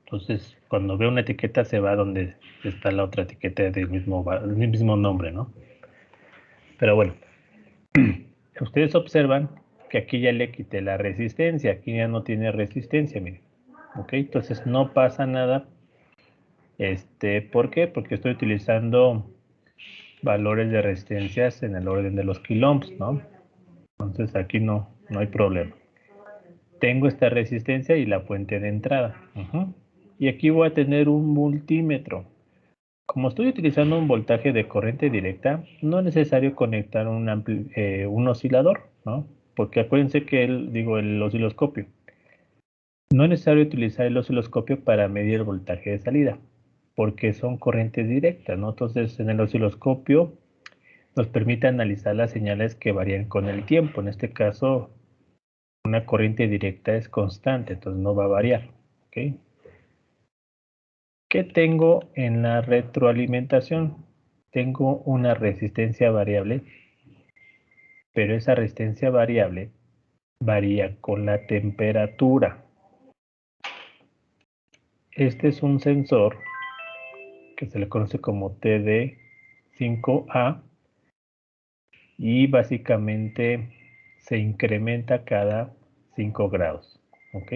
Entonces, cuando ve una etiqueta se va donde está la otra etiqueta del mismo nombre, ¿no? Pero bueno, ustedes observan que aquí ya le quité la resistencia, aquí ya no tiene resistencia, miren. ¿Ok? Entonces no pasa nada. ¿Por qué? Porque estoy utilizando valores de resistencias en el orden de los kiloohms, ¿no? Entonces aquí no hay problema. Tengo esta resistencia y la fuente de entrada. Y aquí voy a tener un multímetro. Como estoy utilizando un voltaje de corriente directa, no es necesario conectar un oscilador, ¿no? Porque acuérdense que el osciloscopio. No es necesario utilizar el osciloscopio para medir el voltaje de salida, porque son corrientes directas, ¿no? Entonces, en el osciloscopio nos permite analizar las señales que varían con el tiempo. En este caso, una corriente directa es constante, entonces no va a variar, ¿ok? ¿Qué tengo en la retroalimentación? Tengo una resistencia variable, pero esa resistencia variable varía con la temperatura. Este es un sensor que se le conoce como TD5A y básicamente se incrementa cada 5 grados, ¿ok?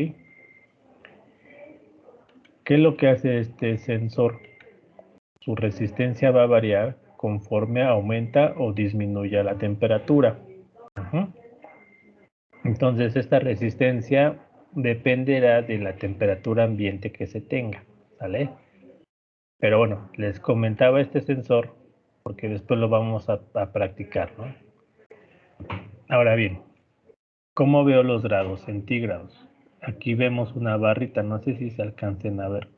¿Qué es lo que hace este sensor? Su resistencia va a variar conforme aumenta o disminuya la temperatura. Entonces, esta resistencia dependerá de la temperatura ambiente que se tenga, ¿vale? Pero bueno, les comentaba este sensor porque después lo vamos a practicar, ¿no? Ahora bien, ¿cómo veo los grados centígrados? Aquí vemos una barrita, no sé si se alcancen a ver.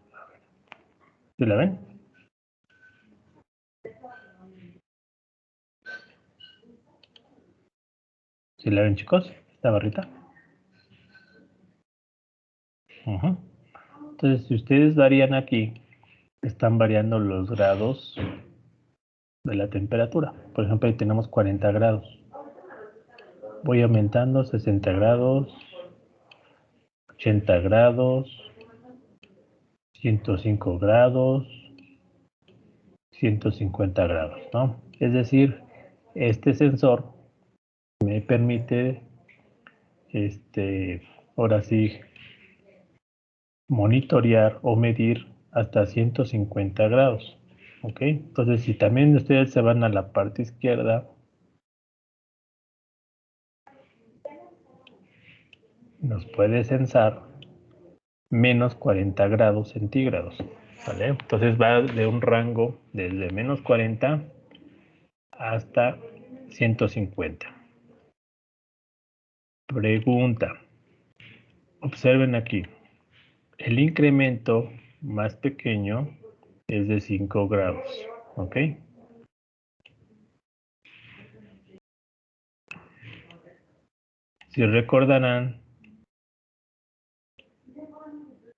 ¿Sí la ven? ¿Sí la ven, chicos? Esta barrita. Entonces, si ustedes varían aquí, están variando los grados de la temperatura. Por ejemplo, ahí tenemos 40 grados. Voy aumentando 60 grados, 80 grados, 105 grados, 150 grados, ¿no? Es decir, este sensor me permite, ahora sí, monitorear o medir hasta 150 grados. ¿Ok? Entonces, si también ustedes se van a la parte izquierda, nos puede censar menos 40 grados centígrados. ¿Vale? Entonces va de un rango desde menos 40 hasta 150. Pregunta. Observen aquí. El incremento más pequeño es de 5 grados. ¿Ok? Si recordarán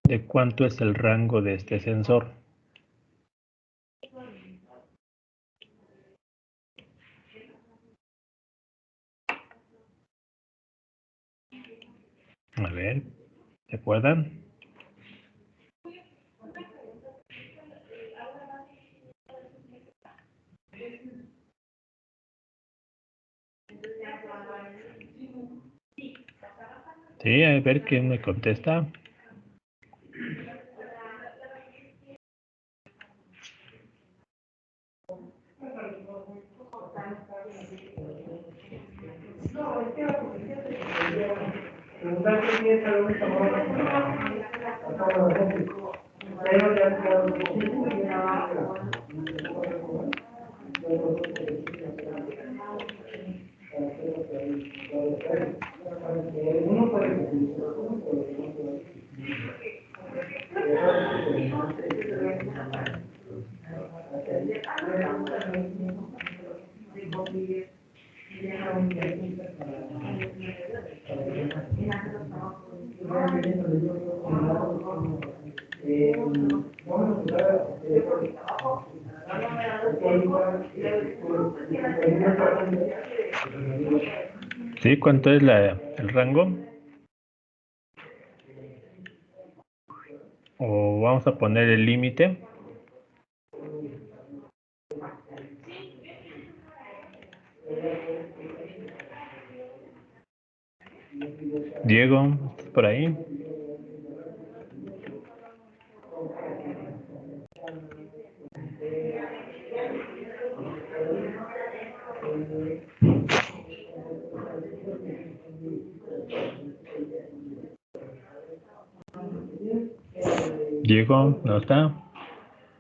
de cuánto es el rango de este sensor. A ver, ¿se acuerdan? Sí, a ver quién me contesta. ¿Sí? ¿Cuánto es el rango? O vamos a poner el límite. Diego, ¿estás por ahí? Diego, ¿no está?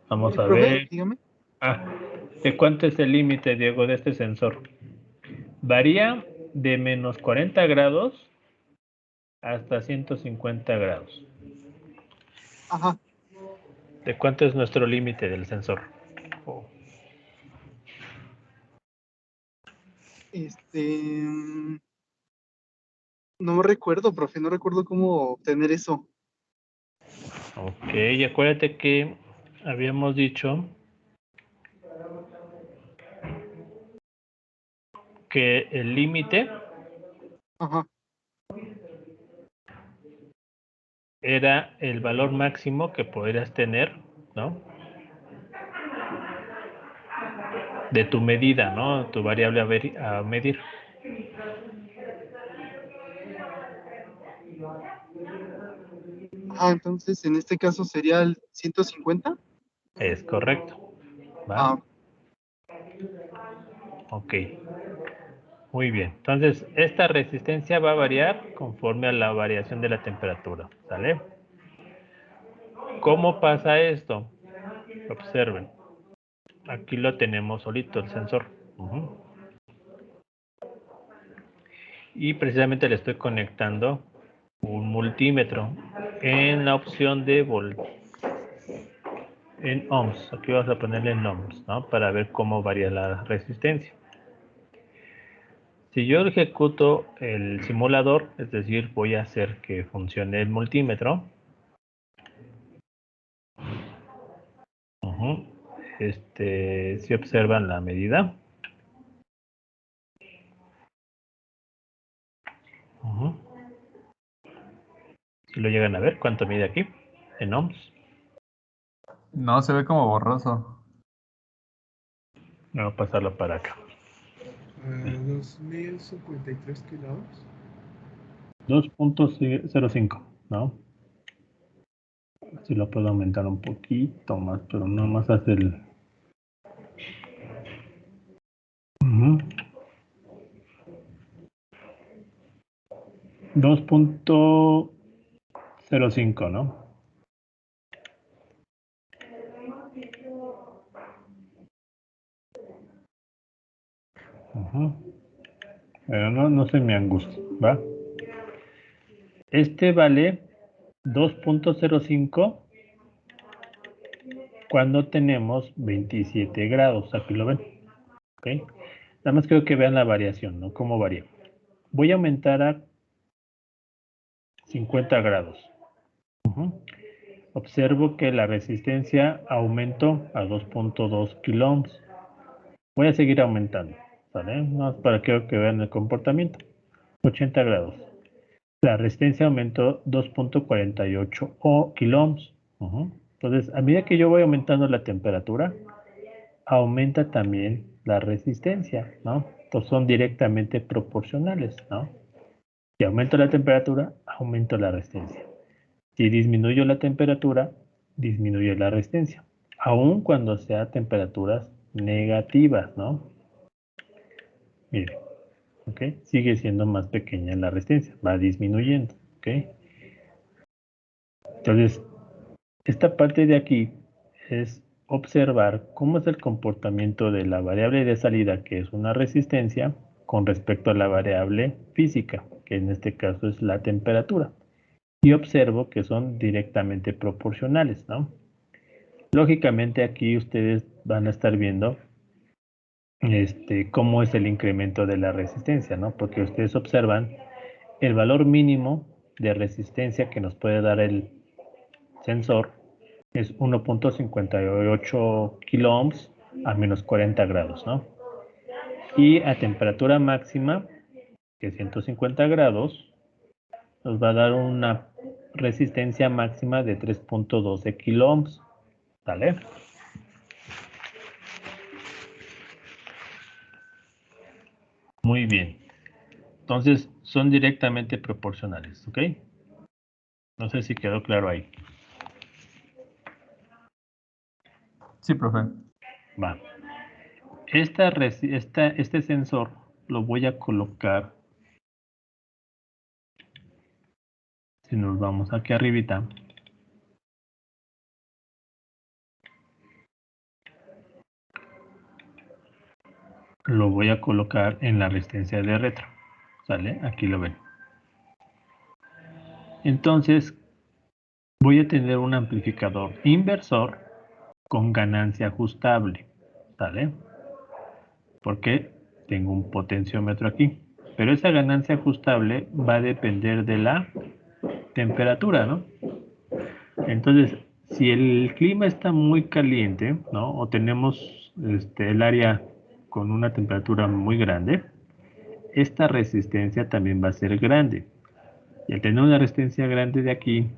Vamos a Profe, ver. dígame. ¿De cuánto es el límite, Diego, de este sensor? Varía de menos 40 grados hasta 150 grados. Ajá. ¿De cuánto es nuestro límite del sensor? No recuerdo, profe, no recuerdo cómo obtener eso. Ok, y acuérdate que habíamos dicho que el límite Ajá. era el valor máximo que podrías tener, ¿no? De tu medida, ¿no? Tu variable a medir. Ah, entonces en este caso sería el 150. Es correcto. ¿Va? Ah, Ok. Muy bien. Entonces, esta resistencia va a variar conforme a la variación de la temperatura. ¿Sale? ¿Cómo pasa esto? Observen. Aquí lo tenemos solito, el sensor. Y precisamente le estoy conectando un multímetro en la opción de en ohms. Aquí vamos a ponerle en ohms, ¿no? Para ver cómo varía la resistencia. Si yo ejecuto el simulador, es decir, voy a hacer que funcione el multímetro. Si observan la medida. Si lo llegan a ver, ¿cuánto mide aquí? En ohms. No, se ve como borroso. Vamos a pasarlo para acá. 2053 kilohms. 2.05, ¿no? Si lo puedo aumentar un poquito más, pero no más hace el... Ujú. 2.05, ¿no? Ujú. Pero no se me angustie, ¿va? Este vale 2.05 cuando tenemos 27 grados. Aquí lo ven. ¿Ok? Nada más quiero que vean la variación, ¿no? Cómo varía. Voy a aumentar a 50 grados. Ujú. Observo que la resistencia aumentó a 2.2 kiloohms. Voy a seguir aumentando, ¿vale? No, para que vean el comportamiento. 80 grados. La resistencia aumentó 2.48 kiloohms. Entonces, a medida que yo voy aumentando la temperatura, aumenta también la resistencia, ¿no? Entonces son directamente proporcionales, ¿no? Si aumento la temperatura, aumento la resistencia. Si disminuyo la temperatura, disminuye la resistencia. Aun cuando sea temperaturas negativas, ¿no? Miren, ¿ok? Sigue siendo más pequeña la resistencia, va disminuyendo, ¿ok? Entonces, esta parte de aquí es observar cómo es el comportamiento de la variable de salida, que es una resistencia, con respecto a la variable física, que en este caso es la temperatura. Y observo que son directamente proporcionales, ¿no? Lógicamente aquí ustedes van a estar viendo cómo es el incremento de la resistencia, ¿no? Porque ustedes observan el valor mínimo de resistencia que nos puede dar el sensor es 1.58 kiloohms a menos 40 grados, ¿no? Y a temperatura máxima, que es 150 grados, nos va a dar una resistencia máxima de 3.12 kiloohms, ¿vale? Muy bien. Entonces, son directamente proporcionales, ¿ok? No sé si quedó claro ahí. Sí, profe. Va. Este sensor lo voy a colocar, si nos vamos aquí arribita, lo voy a colocar en la resistencia de retro, ¿sale? Aquí lo ven. Entonces, voy a tener un amplificador inversor con ganancia ajustable, ¿sale? Porque tengo un potenciómetro aquí. Pero esa ganancia ajustable va a depender de la temperatura, ¿no? Entonces, si el clima está muy caliente, ¿no? O tenemos el área con una temperatura muy grande, esta resistencia también va a ser grande. Y al tener una resistencia grande de aquí,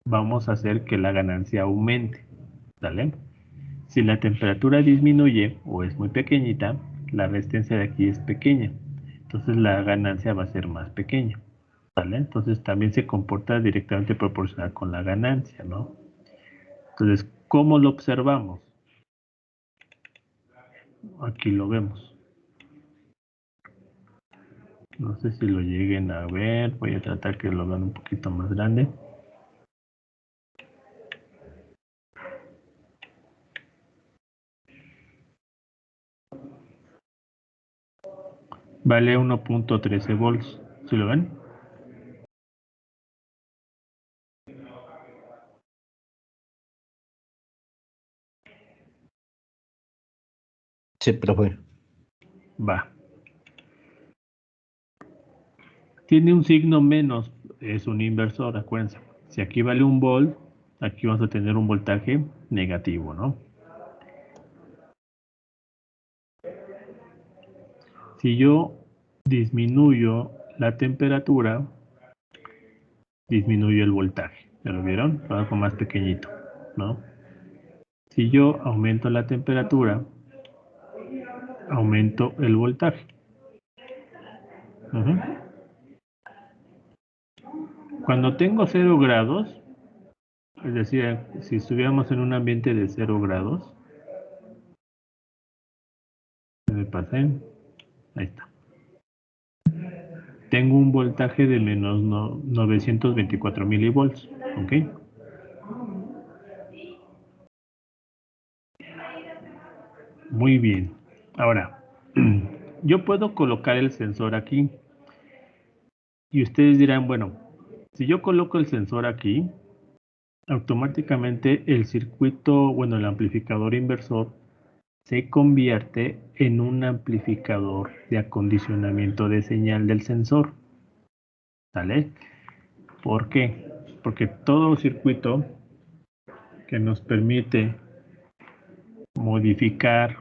vamos a hacer que la ganancia aumente, ¿vale? Si la temperatura disminuye o es muy pequeñita, la resistencia de aquí es pequeña. Entonces la ganancia va a ser más pequeña, ¿vale? Entonces también se comporta directamente proporcional con la ganancia, ¿no? Entonces, ¿cómo lo observamos? Aquí lo vemos. No sé si lo lleguen a ver. Voy a tratar que lo vean un poquito más grande. Vale 1.13 volts. ¿Sí lo ven? Sí, profe. Va. Tiene un signo menos. Es un inversor, acuérdense. Si aquí vale 1 volt, aquí vamos a tener un voltaje negativo, ¿no? Si yo disminuyo la temperatura, disminuyo el voltaje. ¿Ya lo vieron? Lo hago más pequeñito, ¿no? Si yo aumento la temperatura, aumento el voltaje. Cuando tengo 0 grados, Es decir, si estuviéramos en un ambiente de 0 grados, me pasé, ahí está. Tengo un voltaje de menos 924 milivolts, ¿ok? Muy bien. Ahora, yo puedo colocar el sensor aquí. Y ustedes dirán, bueno, si yo coloco el sensor aquí, automáticamente el circuito, bueno, el amplificador inversor se convierte en un amplificador de acondicionamiento de señal del sensor. ¿Sale? ¿Por qué? Porque todo circuito que nos permite modificar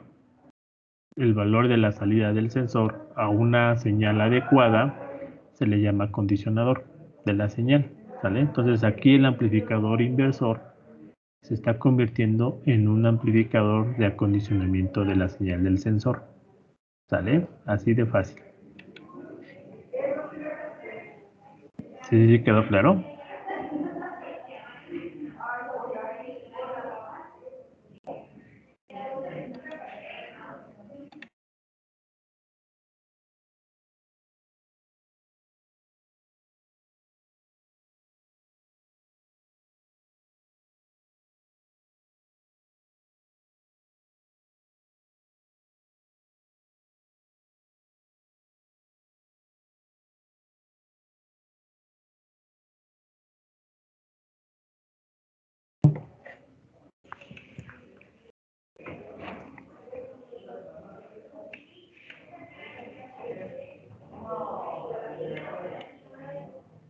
el valor de la salida del sensor a una señal adecuada se le llama condicionador de la señal. ¿Sale? Entonces aquí el amplificador inversor se está convirtiendo en un amplificador de acondicionamiento de la señal del sensor. ¿Sale? Así de fácil. ¿Sí quedó claro?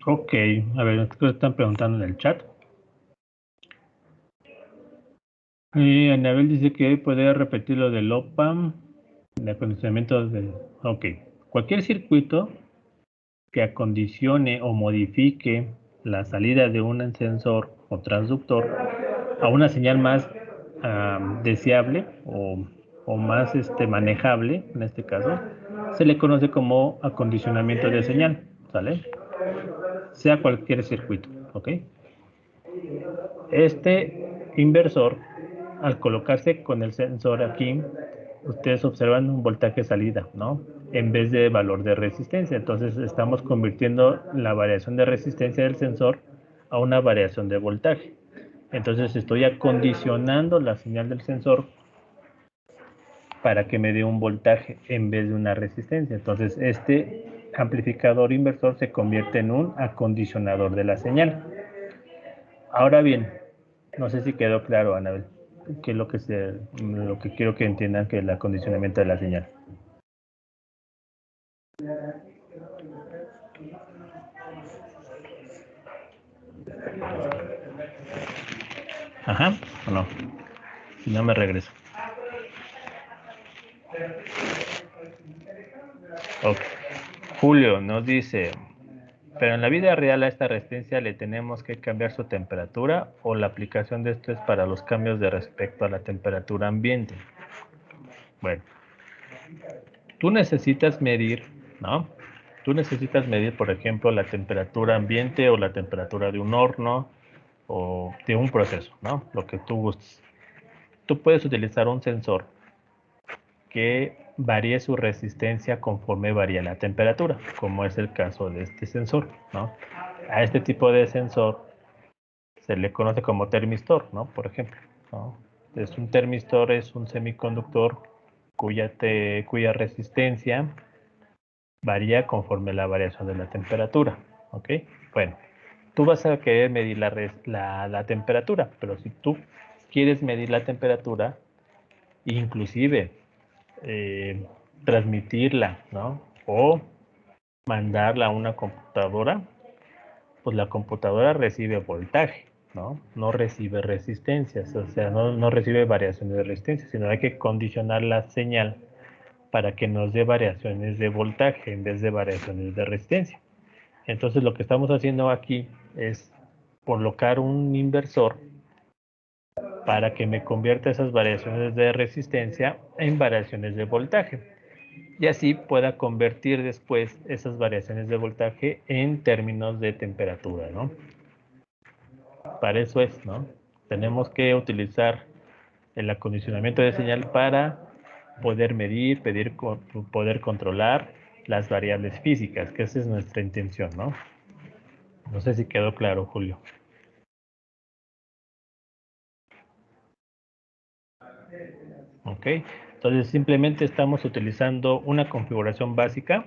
Ok, a ver, ¿qué están preguntando en el chat? Anabel dice que puede repetir lo del OPAM, de acondicionamiento de... Ok, cualquier circuito que acondicione o modifique la salida de un sensor o transductor a una señal más deseable o más manejable, en este caso, se le conoce como acondicionamiento de señal, ¿sale? Sea cualquier circuito, ¿ok? Este inversor, al colocarse con el sensor aquí, ustedes observan un voltaje salida, ¿no? En vez de valor de resistencia. Entonces estamos convirtiendo la variación de resistencia del sensor a una variación de voltaje. Entonces estoy acondicionando la señal del sensor para que me dé un voltaje en vez de una resistencia. Entonces este amplificador inversor se convierte en un acondicionador de la señal. Ahora bien, no sé si quedó claro, Anabel, qué es lo que quiero que entiendan que es el acondicionamiento de la señal. Ajá, o no. Si no, me regreso. Ok. Julio nos dice, pero en la vida real a esta resistencia le tenemos que cambiar su temperatura o la aplicación de esto es para los cambios de respecto a la temperatura ambiente. Bueno, tú necesitas medir, ¿no? Tú necesitas medir, por ejemplo, la temperatura ambiente o la temperatura de un horno o de un proceso, ¿no? Lo que tú gustes. Tú puedes utilizar un sensor que varíe su resistencia conforme varía la temperatura, como es el caso de este sensor, ¿no? A este tipo de sensor se le conoce como termistor, ¿no? Por ejemplo, ¿no? Es un termistor, es un semiconductor cuya resistencia varía conforme la variación de la temperatura, ¿ok? Bueno, tú vas a querer medir la temperatura, pero si tú quieres medir la temperatura, inclusive transmitirla, ¿no? O mandarla a una computadora, pues la computadora recibe voltaje, ¿no? No recibe resistencias, o sea, no recibe variaciones de resistencia, sino hay que condicionar la señal para que nos dé variaciones de voltaje en vez de variaciones de resistencia. Entonces lo que estamos haciendo aquí es colocar un inversor para que me convierta esas variaciones de resistencia en variaciones de voltaje. Y así pueda convertir después esas variaciones de voltaje en términos de temperatura, ¿no? para eso es, ¿no? Tenemos que utilizar el acondicionamiento de señal para poder medir, poder controlar las variables físicas, que esa es nuestra intención, ¿no? No sé si quedó claro, Julio. Ok, entonces simplemente estamos utilizando una configuración básica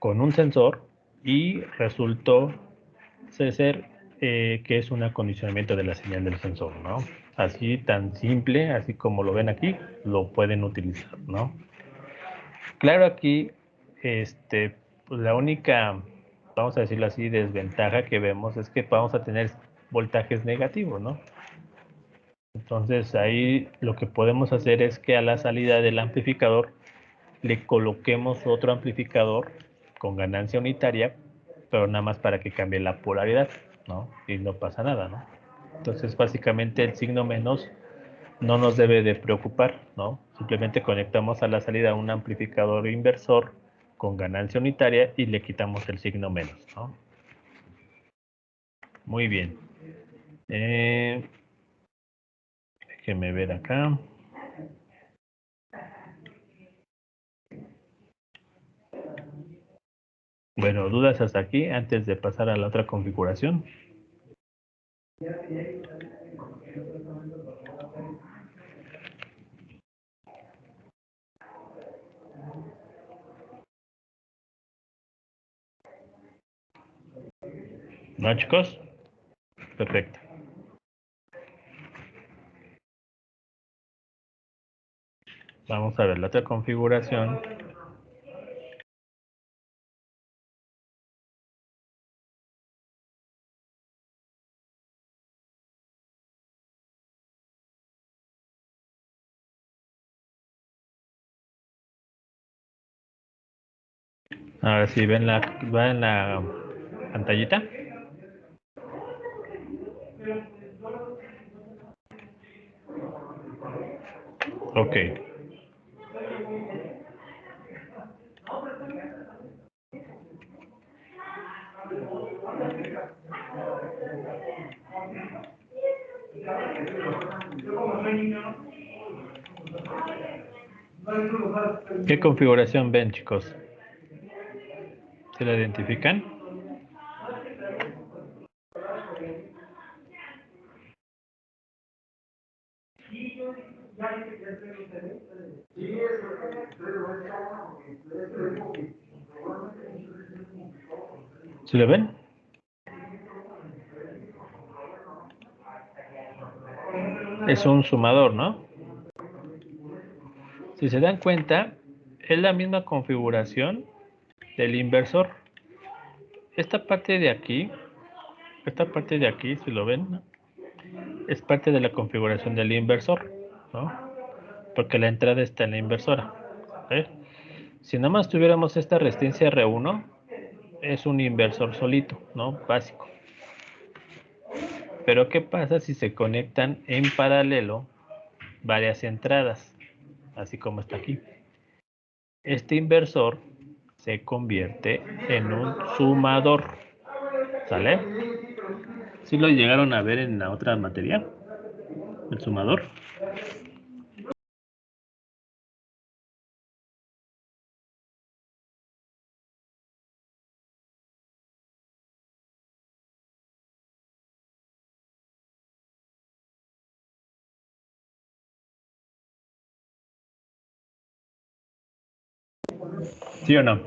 con un sensor y resultó ser que es un acondicionamiento de la señal del sensor, ¿no? Así tan simple, así como lo ven aquí, lo pueden utilizar, ¿no? Claro, aquí, pues la única, vamos a decirlo así, desventaja que vemos es que vamos a tener voltajes negativos, ¿no? Entonces ahí lo que podemos hacer es que a la salida del amplificador le coloquemos otro amplificador con ganancia unitaria, pero nada más para que cambie la polaridad, ¿no? Y no pasa nada, ¿no? Entonces básicamente el signo menos no nos debe de preocupar, ¿no? Simplemente conectamos a la salida un amplificador inversor con ganancia unitaria y le quitamos el signo menos, ¿no? Muy bien. Déjenme ver acá. Bueno, ¿dudas hasta aquí antes de pasar a la otra configuración? ¿No, chicos? Perfecto. Vamos a ver la otra configuración. Ahora sí, ¿va en la pantallita? Ok. ¿Qué configuración ven, chicos? ¿Se la identifican? ¿Sí lo ven? Es un sumador, ¿no? Si se dan cuenta, es la misma configuración del inversor. Esta parte de aquí, si lo ven, es parte de la configuración del inversor, ¿no? Porque la entrada está en la inversora. ¿Ok? Si nada más tuviéramos esta resistencia R1, es un inversor solito, ¿no? Básico. Pero ¿qué pasa si se conectan en paralelo varias entradas? Así como está aquí. Este inversor se convierte en un sumador. ¿Sale? ¿Sí lo llegaron a ver en la otra materia? El sumador. ¿Sí o no?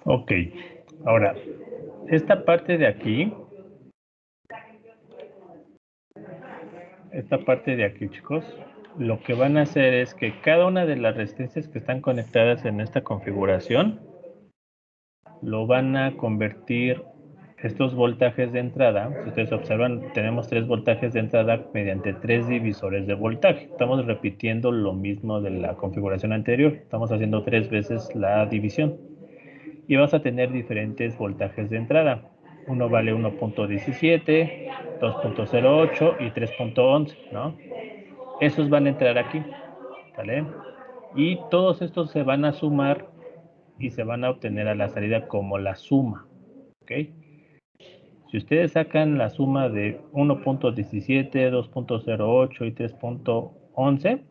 Ok. Ahora, esta parte de aquí, chicos, lo que van a hacer es que cada una de las resistencias que están conectadas en esta configuración lo van a convertir estos voltajes de entrada, si ustedes observan, tenemos 3 voltajes de entrada mediante 3 divisores de voltaje. Estamos repitiendo lo mismo de la configuración anterior. Estamos haciendo 3 veces la división. Y vas a tener diferentes voltajes de entrada. Uno vale 1.17, 2.08 y 3.11, ¿no? Esos van a entrar aquí, ¿vale? Y todos estos se van a sumar y se van a obtener a la salida como la suma, ¿ok? Si ustedes sacan la suma de 1.17, 2.08 y 3.11,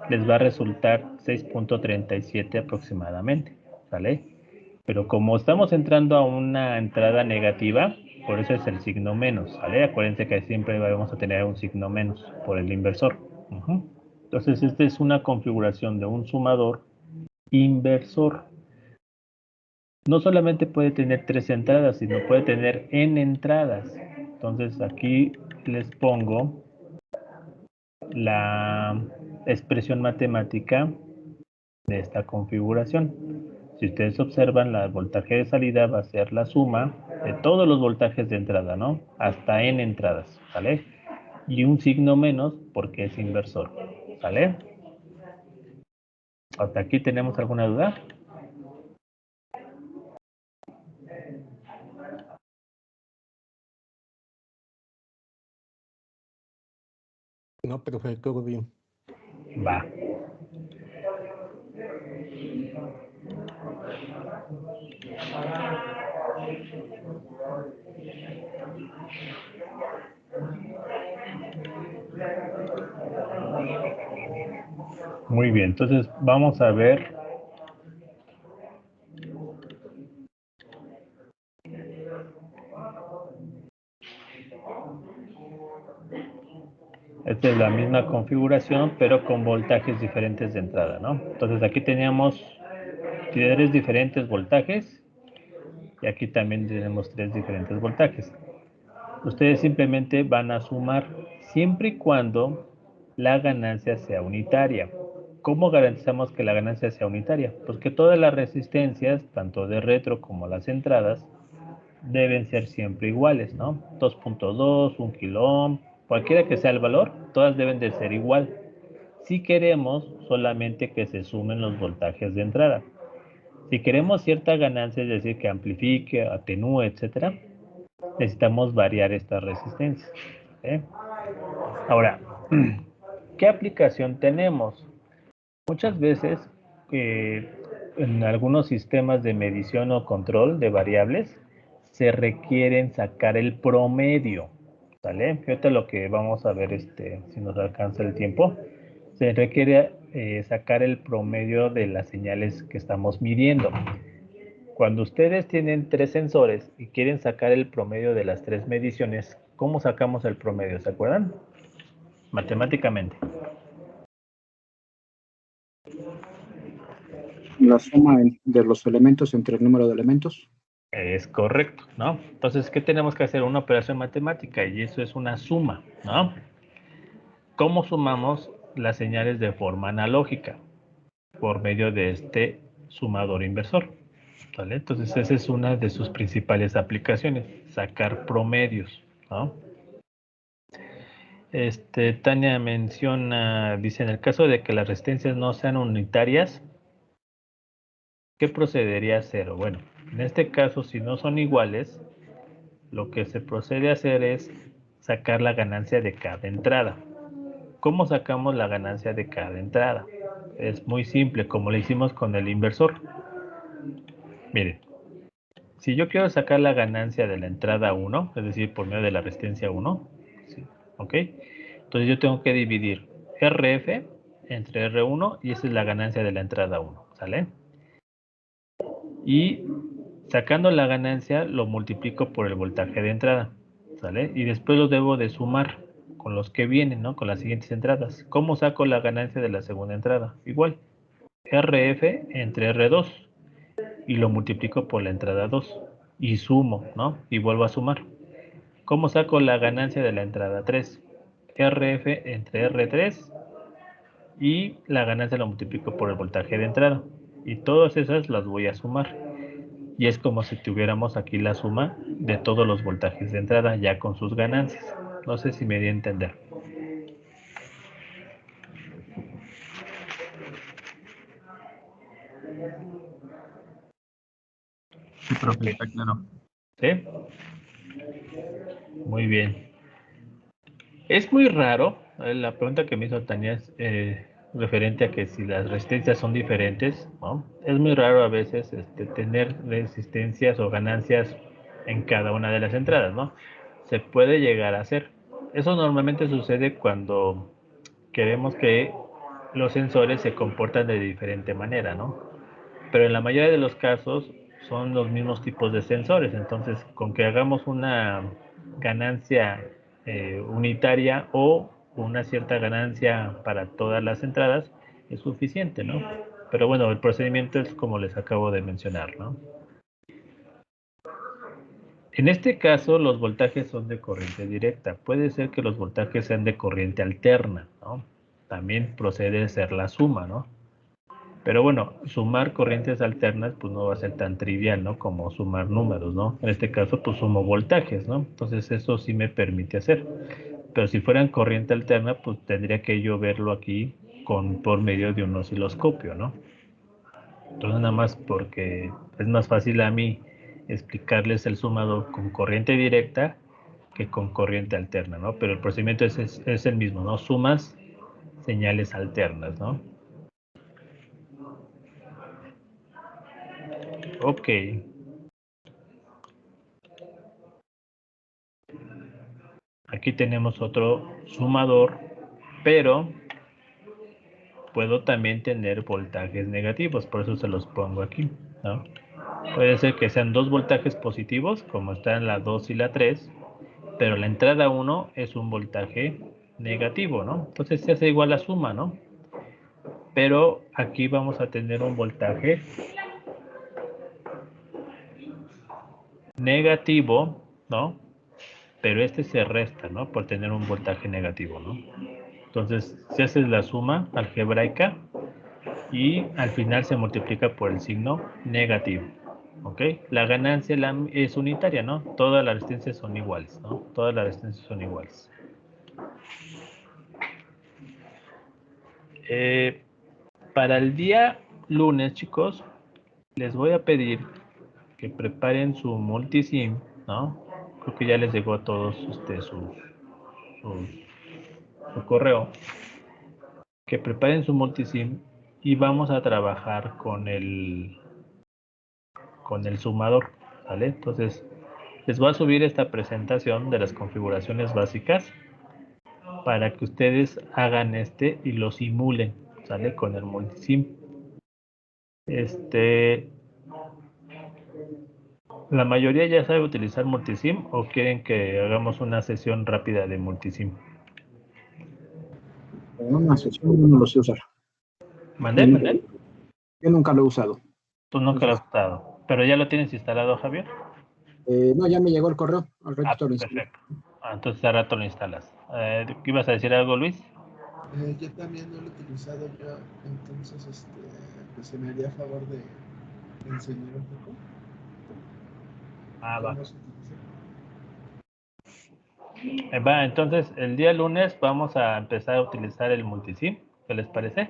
les va a resultar 6.37 aproximadamente, ¿vale? Pero como estamos entrando a una entrada negativa, por eso es el signo menos, ¿vale? Acuérdense que siempre vamos a tener un signo menos por el inversor. Entonces, esta es una configuración de un sumador inversor. No solamente puede tener 3 entradas, sino puede tener n entradas. Entonces, aquí les pongo la expresión matemática de esta configuración. Si ustedes observan, la voltaje de salida va a ser la suma de todos los voltajes de entrada, ¿no? Hasta n entradas, ¿vale? Y un signo menos porque es inversor, ¿vale? ¿Hasta aquí tenemos alguna duda? No, profe, todo bien. Va. Muy bien, entonces vamos a ver. Esta es la misma configuración, pero con voltajes diferentes de entrada, ¿no? Entonces aquí teníamos 3 diferentes voltajes y aquí también tenemos 3 diferentes voltajes. Ustedes simplemente van a sumar siempre y cuando la ganancia sea unitaria. ¿Cómo garantizamos que la ganancia sea unitaria? Pues que todas las resistencias, tanto de retro como las entradas, deben ser siempre iguales, ¿no? 2.2, 1 kilo ohm, cualquiera que sea el valor, todas deben de ser igual. Si queremos solamente que se sumen los voltajes de entrada. Si queremos cierta ganancia, es decir, que amplifique, atenúe, etcétera, necesitamos variar estas resistencias. ¿Eh? Ahora, ¿qué aplicación tenemos? Muchas veces en algunos sistemas de medición o control de variables se requieren sacar el promedio, ¿vale? Fíjate lo que vamos a ver si nos alcanza el tiempo. Se requiere sacar el promedio de las señales que estamos midiendo. Cuando ustedes tienen 3 sensores y quieren sacar el promedio de las 3 mediciones, ¿cómo sacamos el promedio? ¿Se acuerdan? Matemáticamente. La suma de los elementos entre el número de elementos. Es correcto, ¿no? Entonces, ¿qué tenemos que hacer? Una operación matemática y eso es una suma, ¿no? ¿Cómo sumamos las señales de forma analógica? Por medio de este sumador inversor, ¿vale? Entonces, esa es una de sus principales aplicaciones, sacar promedios, ¿no? Tania menciona, dice, en el caso de que las resistencias no sean unitarias, ¿qué procedería a hacer? Bueno, en este caso, si no son iguales, lo que se procede a hacer es sacar la ganancia de cada entrada. ¿Cómo sacamos la ganancia de cada entrada? Es muy simple, como lo hicimos con el inversor. Miren, si yo quiero sacar la ganancia de la entrada 1, es decir, por medio de la resistencia 1, ¿sí? ¿Ok? Entonces yo tengo que dividir RF entre R1 y esa es la ganancia de la entrada 1, ¿sale? Y sacando la ganancia lo multiplico por el voltaje de entrada, ¿sale? Y después lo debo de sumar con los que vienen, ¿no? Con las siguientes entradas. ¿Cómo saco la ganancia de la segunda entrada? Igual, RF entre R2 y lo multiplico por la entrada 2 y sumo, ¿no? Y vuelvo a sumar. ¿Cómo saco la ganancia de la entrada 3? RF entre R3 y la ganancia lo multiplico por el voltaje de entrada. Y todas esas las voy a sumar. Y es como si tuviéramos aquí la suma de todos los voltajes de entrada ya con sus ganancias. No sé si me di a entender. Sí, profe, está claro. ¿Sí? Muy bien. Es muy raro, la pregunta que me hizo Tania es referente a que si las resistencias son diferentes, ¿no? Es muy raro a veces tener resistencias o ganancias en cada una de las entradas, ¿no? Se puede llegar a hacer. Eso normalmente sucede cuando queremos que los sensores se comportan de diferente manera, ¿no? Pero en la mayoría de los casos son los mismos tipos de sensores, entonces con que hagamos una ganancia unitaria o una cierta ganancia para todas las entradas es suficiente, ¿no? Pero bueno, el procedimiento es como les acabo de mencionar, ¿no? En este caso, los voltajes son de corriente directa. Puede ser que los voltajes sean de corriente alterna, ¿no? También procede a ser la suma, ¿no? Pero bueno, sumar corrientes alternas pues no va a ser tan trivial, ¿no? Como sumar números, ¿no? En este caso pues sumo voltajes, ¿no? Entonces eso sí me permite hacer. Pero si fueran corriente alterna pues tendría que yo verlo aquí por medio de un osciloscopio, ¿no? Entonces nada más porque es más fácil a mí explicarles el sumado con corriente directa que con corriente alterna, ¿no? Pero el procedimiento es el mismo, ¿no? Sumas señales alternas, ¿no? Ok. Aquí tenemos otro sumador, pero puedo también tener voltajes negativos, por eso se los pongo aquí, ¿no? Puede ser que sean dos voltajes positivos, como está en la 2 y la 3, pero la entrada 1 es un voltaje negativo, ¿no? Entonces se hace igual la suma, ¿no? Pero aquí vamos a tener un voltaje negativo, ¿no? Pero este se resta, ¿no? Por tener un voltaje negativo, ¿no? Entonces, si haces la suma algebraica y al final se multiplica por el signo negativo, ¿ok? La ganancia es unitaria, ¿no? Todas las resistencias son iguales, ¿no? Todas las resistencias son iguales. Para el día lunes, chicos, les voy a pedir que preparen su multisim, ¿no? Creo que ya les llegó a todos su correo. Que preparen su multisim y vamos a trabajar con el sumador, ¿vale? Entonces, les voy a subir esta presentación de las configuraciones básicas para que ustedes hagan y lo simulen, ¿sale? Con el multisim. La mayoría ya sabe utilizar multisim o quieren que hagamos una sesión rápida de multisim. En una sesión yo no lo sé usar. ¿Mandé? Yo nunca lo he usado. Tú nunca lo has usado, pero ya lo tienes instalado, Javier. No, ya me llegó el correo. Al ratito lo instalé. Perfecto. Entonces al rato lo instalas. ¿Qué ibas a decir algo, Luis? Yo también no lo he utilizado yo, entonces pues se me haría favor de enseñar un poco Va. cómo se utiliza. Va, entonces el día lunes vamos a empezar a utilizar el multisim, ¿qué les parece?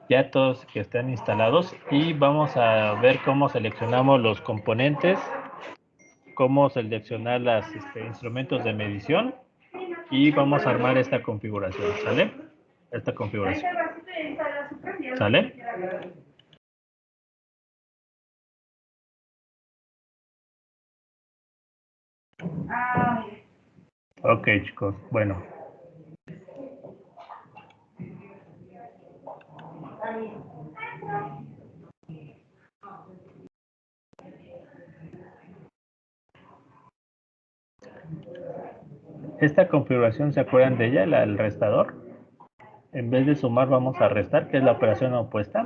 Ya todos que estén instalados y vamos a ver cómo seleccionamos los componentes, cómo seleccionar los instrumentos de medición y vamos a armar esta configuración, ¿sale? Esta configuración. ¿Sale? Ok, chicos, bueno. Esta configuración, ¿se acuerdan de ella, el restador? En vez de sumar vamos a restar, que es la operación opuesta.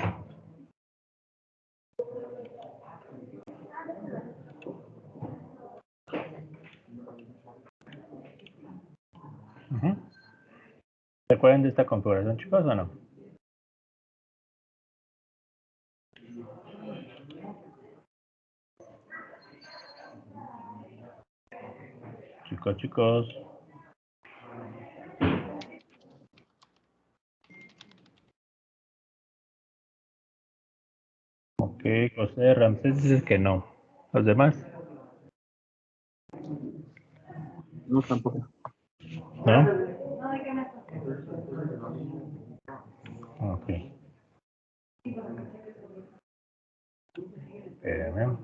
¿Se acuerdan de esta configuración, chicos, o no? chicos. Ok, José Ramsés dice que no. ¿Los demás? No, tampoco. ¿No? Ok. Espérame.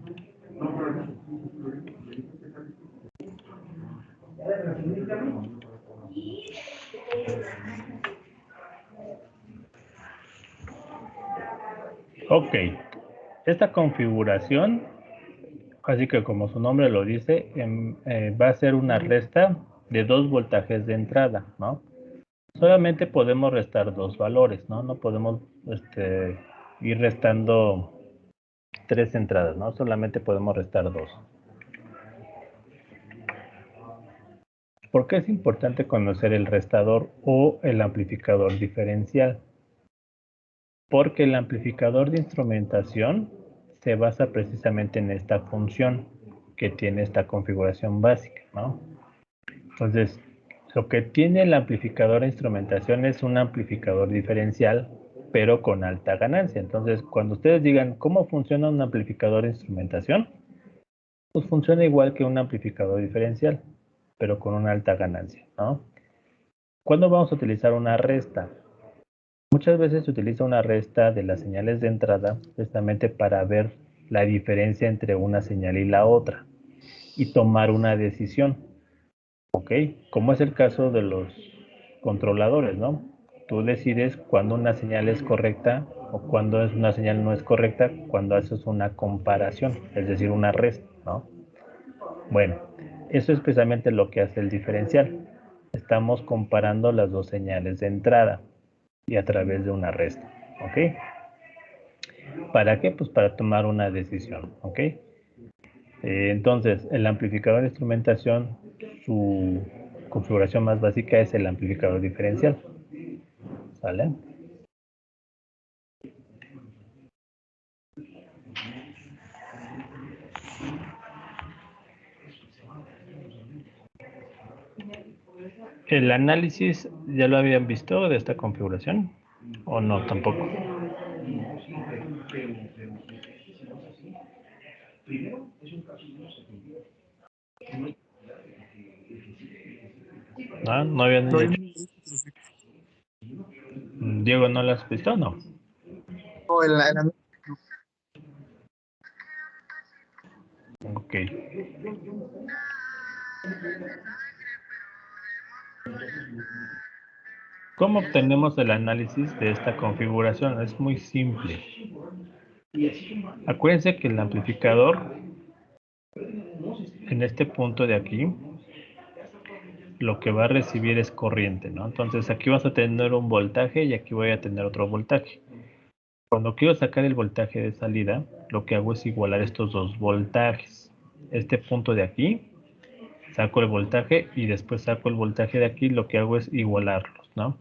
Ok. Esta configuración, así que como su nombre lo dice, va a ser una resta de 2 voltajes de entrada, ¿no? Solamente podemos restar 2 valores, ¿no? No podemos ir restando 3 entradas, ¿no? Solamente podemos restar 2. ¿Por qué es importante conocer el restador o el amplificador diferencial? Porque el amplificador de instrumentación se basa precisamente en esta función que tiene esta configuración básica, ¿no? Entonces, lo que tiene el amplificador de instrumentación es un amplificador diferencial, pero con alta ganancia. Entonces, cuando ustedes digan cómo funciona un amplificador de instrumentación, pues funciona igual que un amplificador diferencial, pero con una alta ganancia, ¿no? ¿Cuándo vamos a utilizar una resta? Muchas veces se utiliza una resta de las señales de entrada precisamente para ver la diferencia entre una señal y la otra y tomar una decisión, ¿ok? Como es el caso de los controladores, ¿no? Tú decides cuándo una señal es correcta o cuándo una señal no es correcta cuando haces una comparación, es decir, una resta, ¿no? Bueno, eso es precisamente lo que hace el diferencial. Estamos comparando las dos señales de entrada y a través de una resta, ¿ok? ¿Para qué? Pues para tomar una decisión, ¿ok? Entonces, el amplificador de instrumentación, su configuración más básica es el amplificador diferencial, ¿sale? ¿El análisis ya lo habían visto de esta configuración? ¿O no tampoco? ¿No? ¿No habían No, hecho? Diego, ¿no lo has visto o no? no, Ok. ¿Cómo obtenemos el análisis de esta configuración? Es muy simple. Acuérdense que el amplificador, en este punto de aquí, lo que va a recibir es corriente, ¿no? Entonces aquí vas a tener un voltaje y aquí voy a tener otro voltaje. Cuando quiero sacar el voltaje de salida, lo que hago es igualar estos dos voltajes. Este punto de aquí, saco el voltaje y después saco el voltaje de aquí, lo que hago es igualarlos, ¿no?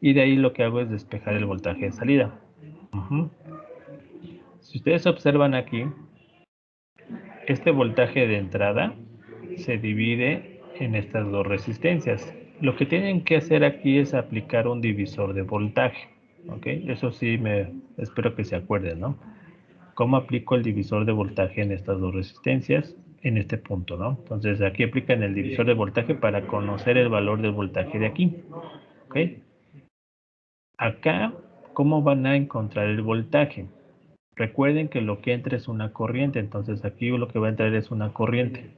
Y de ahí lo que hago es despejar el voltaje de salida. Si ustedes observan aquí, este voltaje de entrada se divide en estas dos resistencias. Lo que tienen que hacer aquí es aplicar un divisor de voltaje, ¿ok? Eso sí, espero que se acuerden, ¿no? ¿Cómo aplico el divisor de voltaje en estas dos resistencias? En este punto, ¿no? Entonces aquí aplican el divisor de voltaje para conocer el valor del voltaje de aquí, ¿ok? Acá, ¿cómo van a encontrar el voltaje? Recuerden que lo que entra es una corriente, entonces aquí lo que va a entrar es una corriente.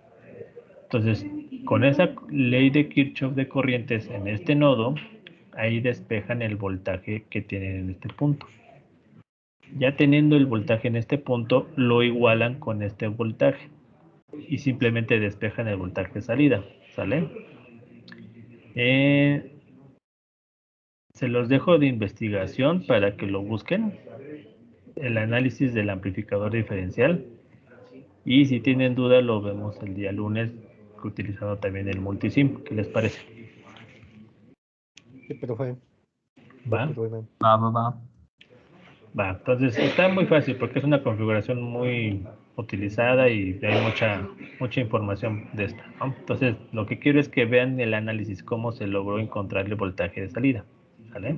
Entonces, con esa ley de Kirchhoff de corrientes en este nodo, ahí despejan el voltaje que tienen en este punto. Ya teniendo el voltaje en este punto, lo igualan con este voltaje y simplemente despejan el voltaje de salida, ¿sale? Se los dejo de investigación para que lo busquen, el análisis del amplificador diferencial, y si tienen duda lo vemos el día lunes utilizando también el multisim. ¿Qué les parece? Sí, profe. ¿Va? Va. Va, entonces está muy fácil porque es una configuración muy utilizada y hay mucha información de esta, ¿no? Entonces, lo que quiero es que vean el análisis, cómo se logró encontrar el voltaje de salida, ¿vale?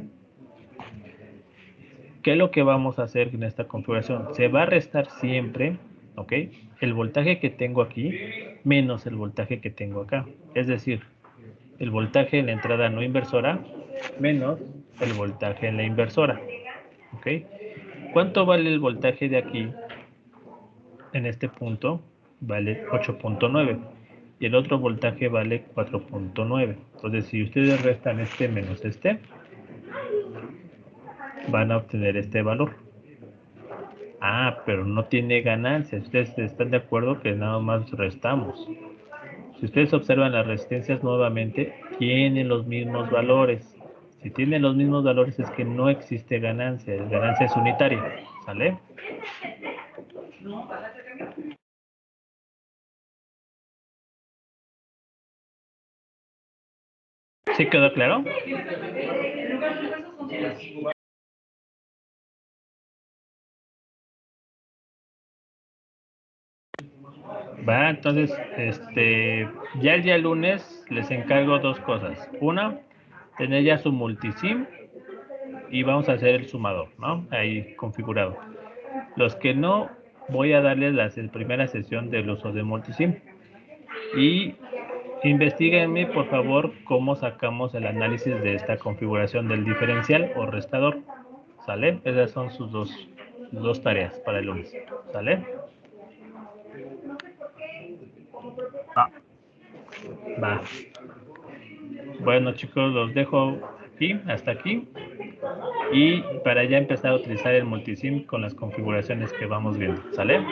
¿Qué es lo que vamos a hacer en esta configuración? Se va a restar siempre, ¿ok? El voltaje que tengo aquí menos el voltaje que tengo acá. Es decir, el voltaje en la entrada no inversora menos el voltaje en la inversora, ¿ok? ¿Cuánto vale el voltaje de aquí? En este punto vale 8.9 y el otro voltaje vale 4.9. Entonces, si ustedes restan este menos este, van a obtener este valor. Ah, pero no tiene ganancia. Ustedes están de acuerdo que nada más restamos. Si ustedes observan las resistencias nuevamente, tienen los mismos valores. Si tienen los mismos valores es que no existe ganancia. La ganancia es unitaria. ¿Sale? ¿Sí quedó claro? Va, entonces, ya el día lunes les encargo dos cosas. Una, tener ya su multisim y vamos a hacer el sumador, ¿no? Ahí configurado. Los que no, voy a darles la primera sesión del uso de multisim. Y investíguenme, por favor, cómo sacamos el análisis de esta configuración del diferencial o restador. ¿Sale? Esas son sus dos tareas para el lunes. ¿Sale? Va. Bueno, chicos, los dejo aquí, hasta aquí. Y para ya empezar a utilizar el multisim con las configuraciones que vamos viendo. ¿Sale?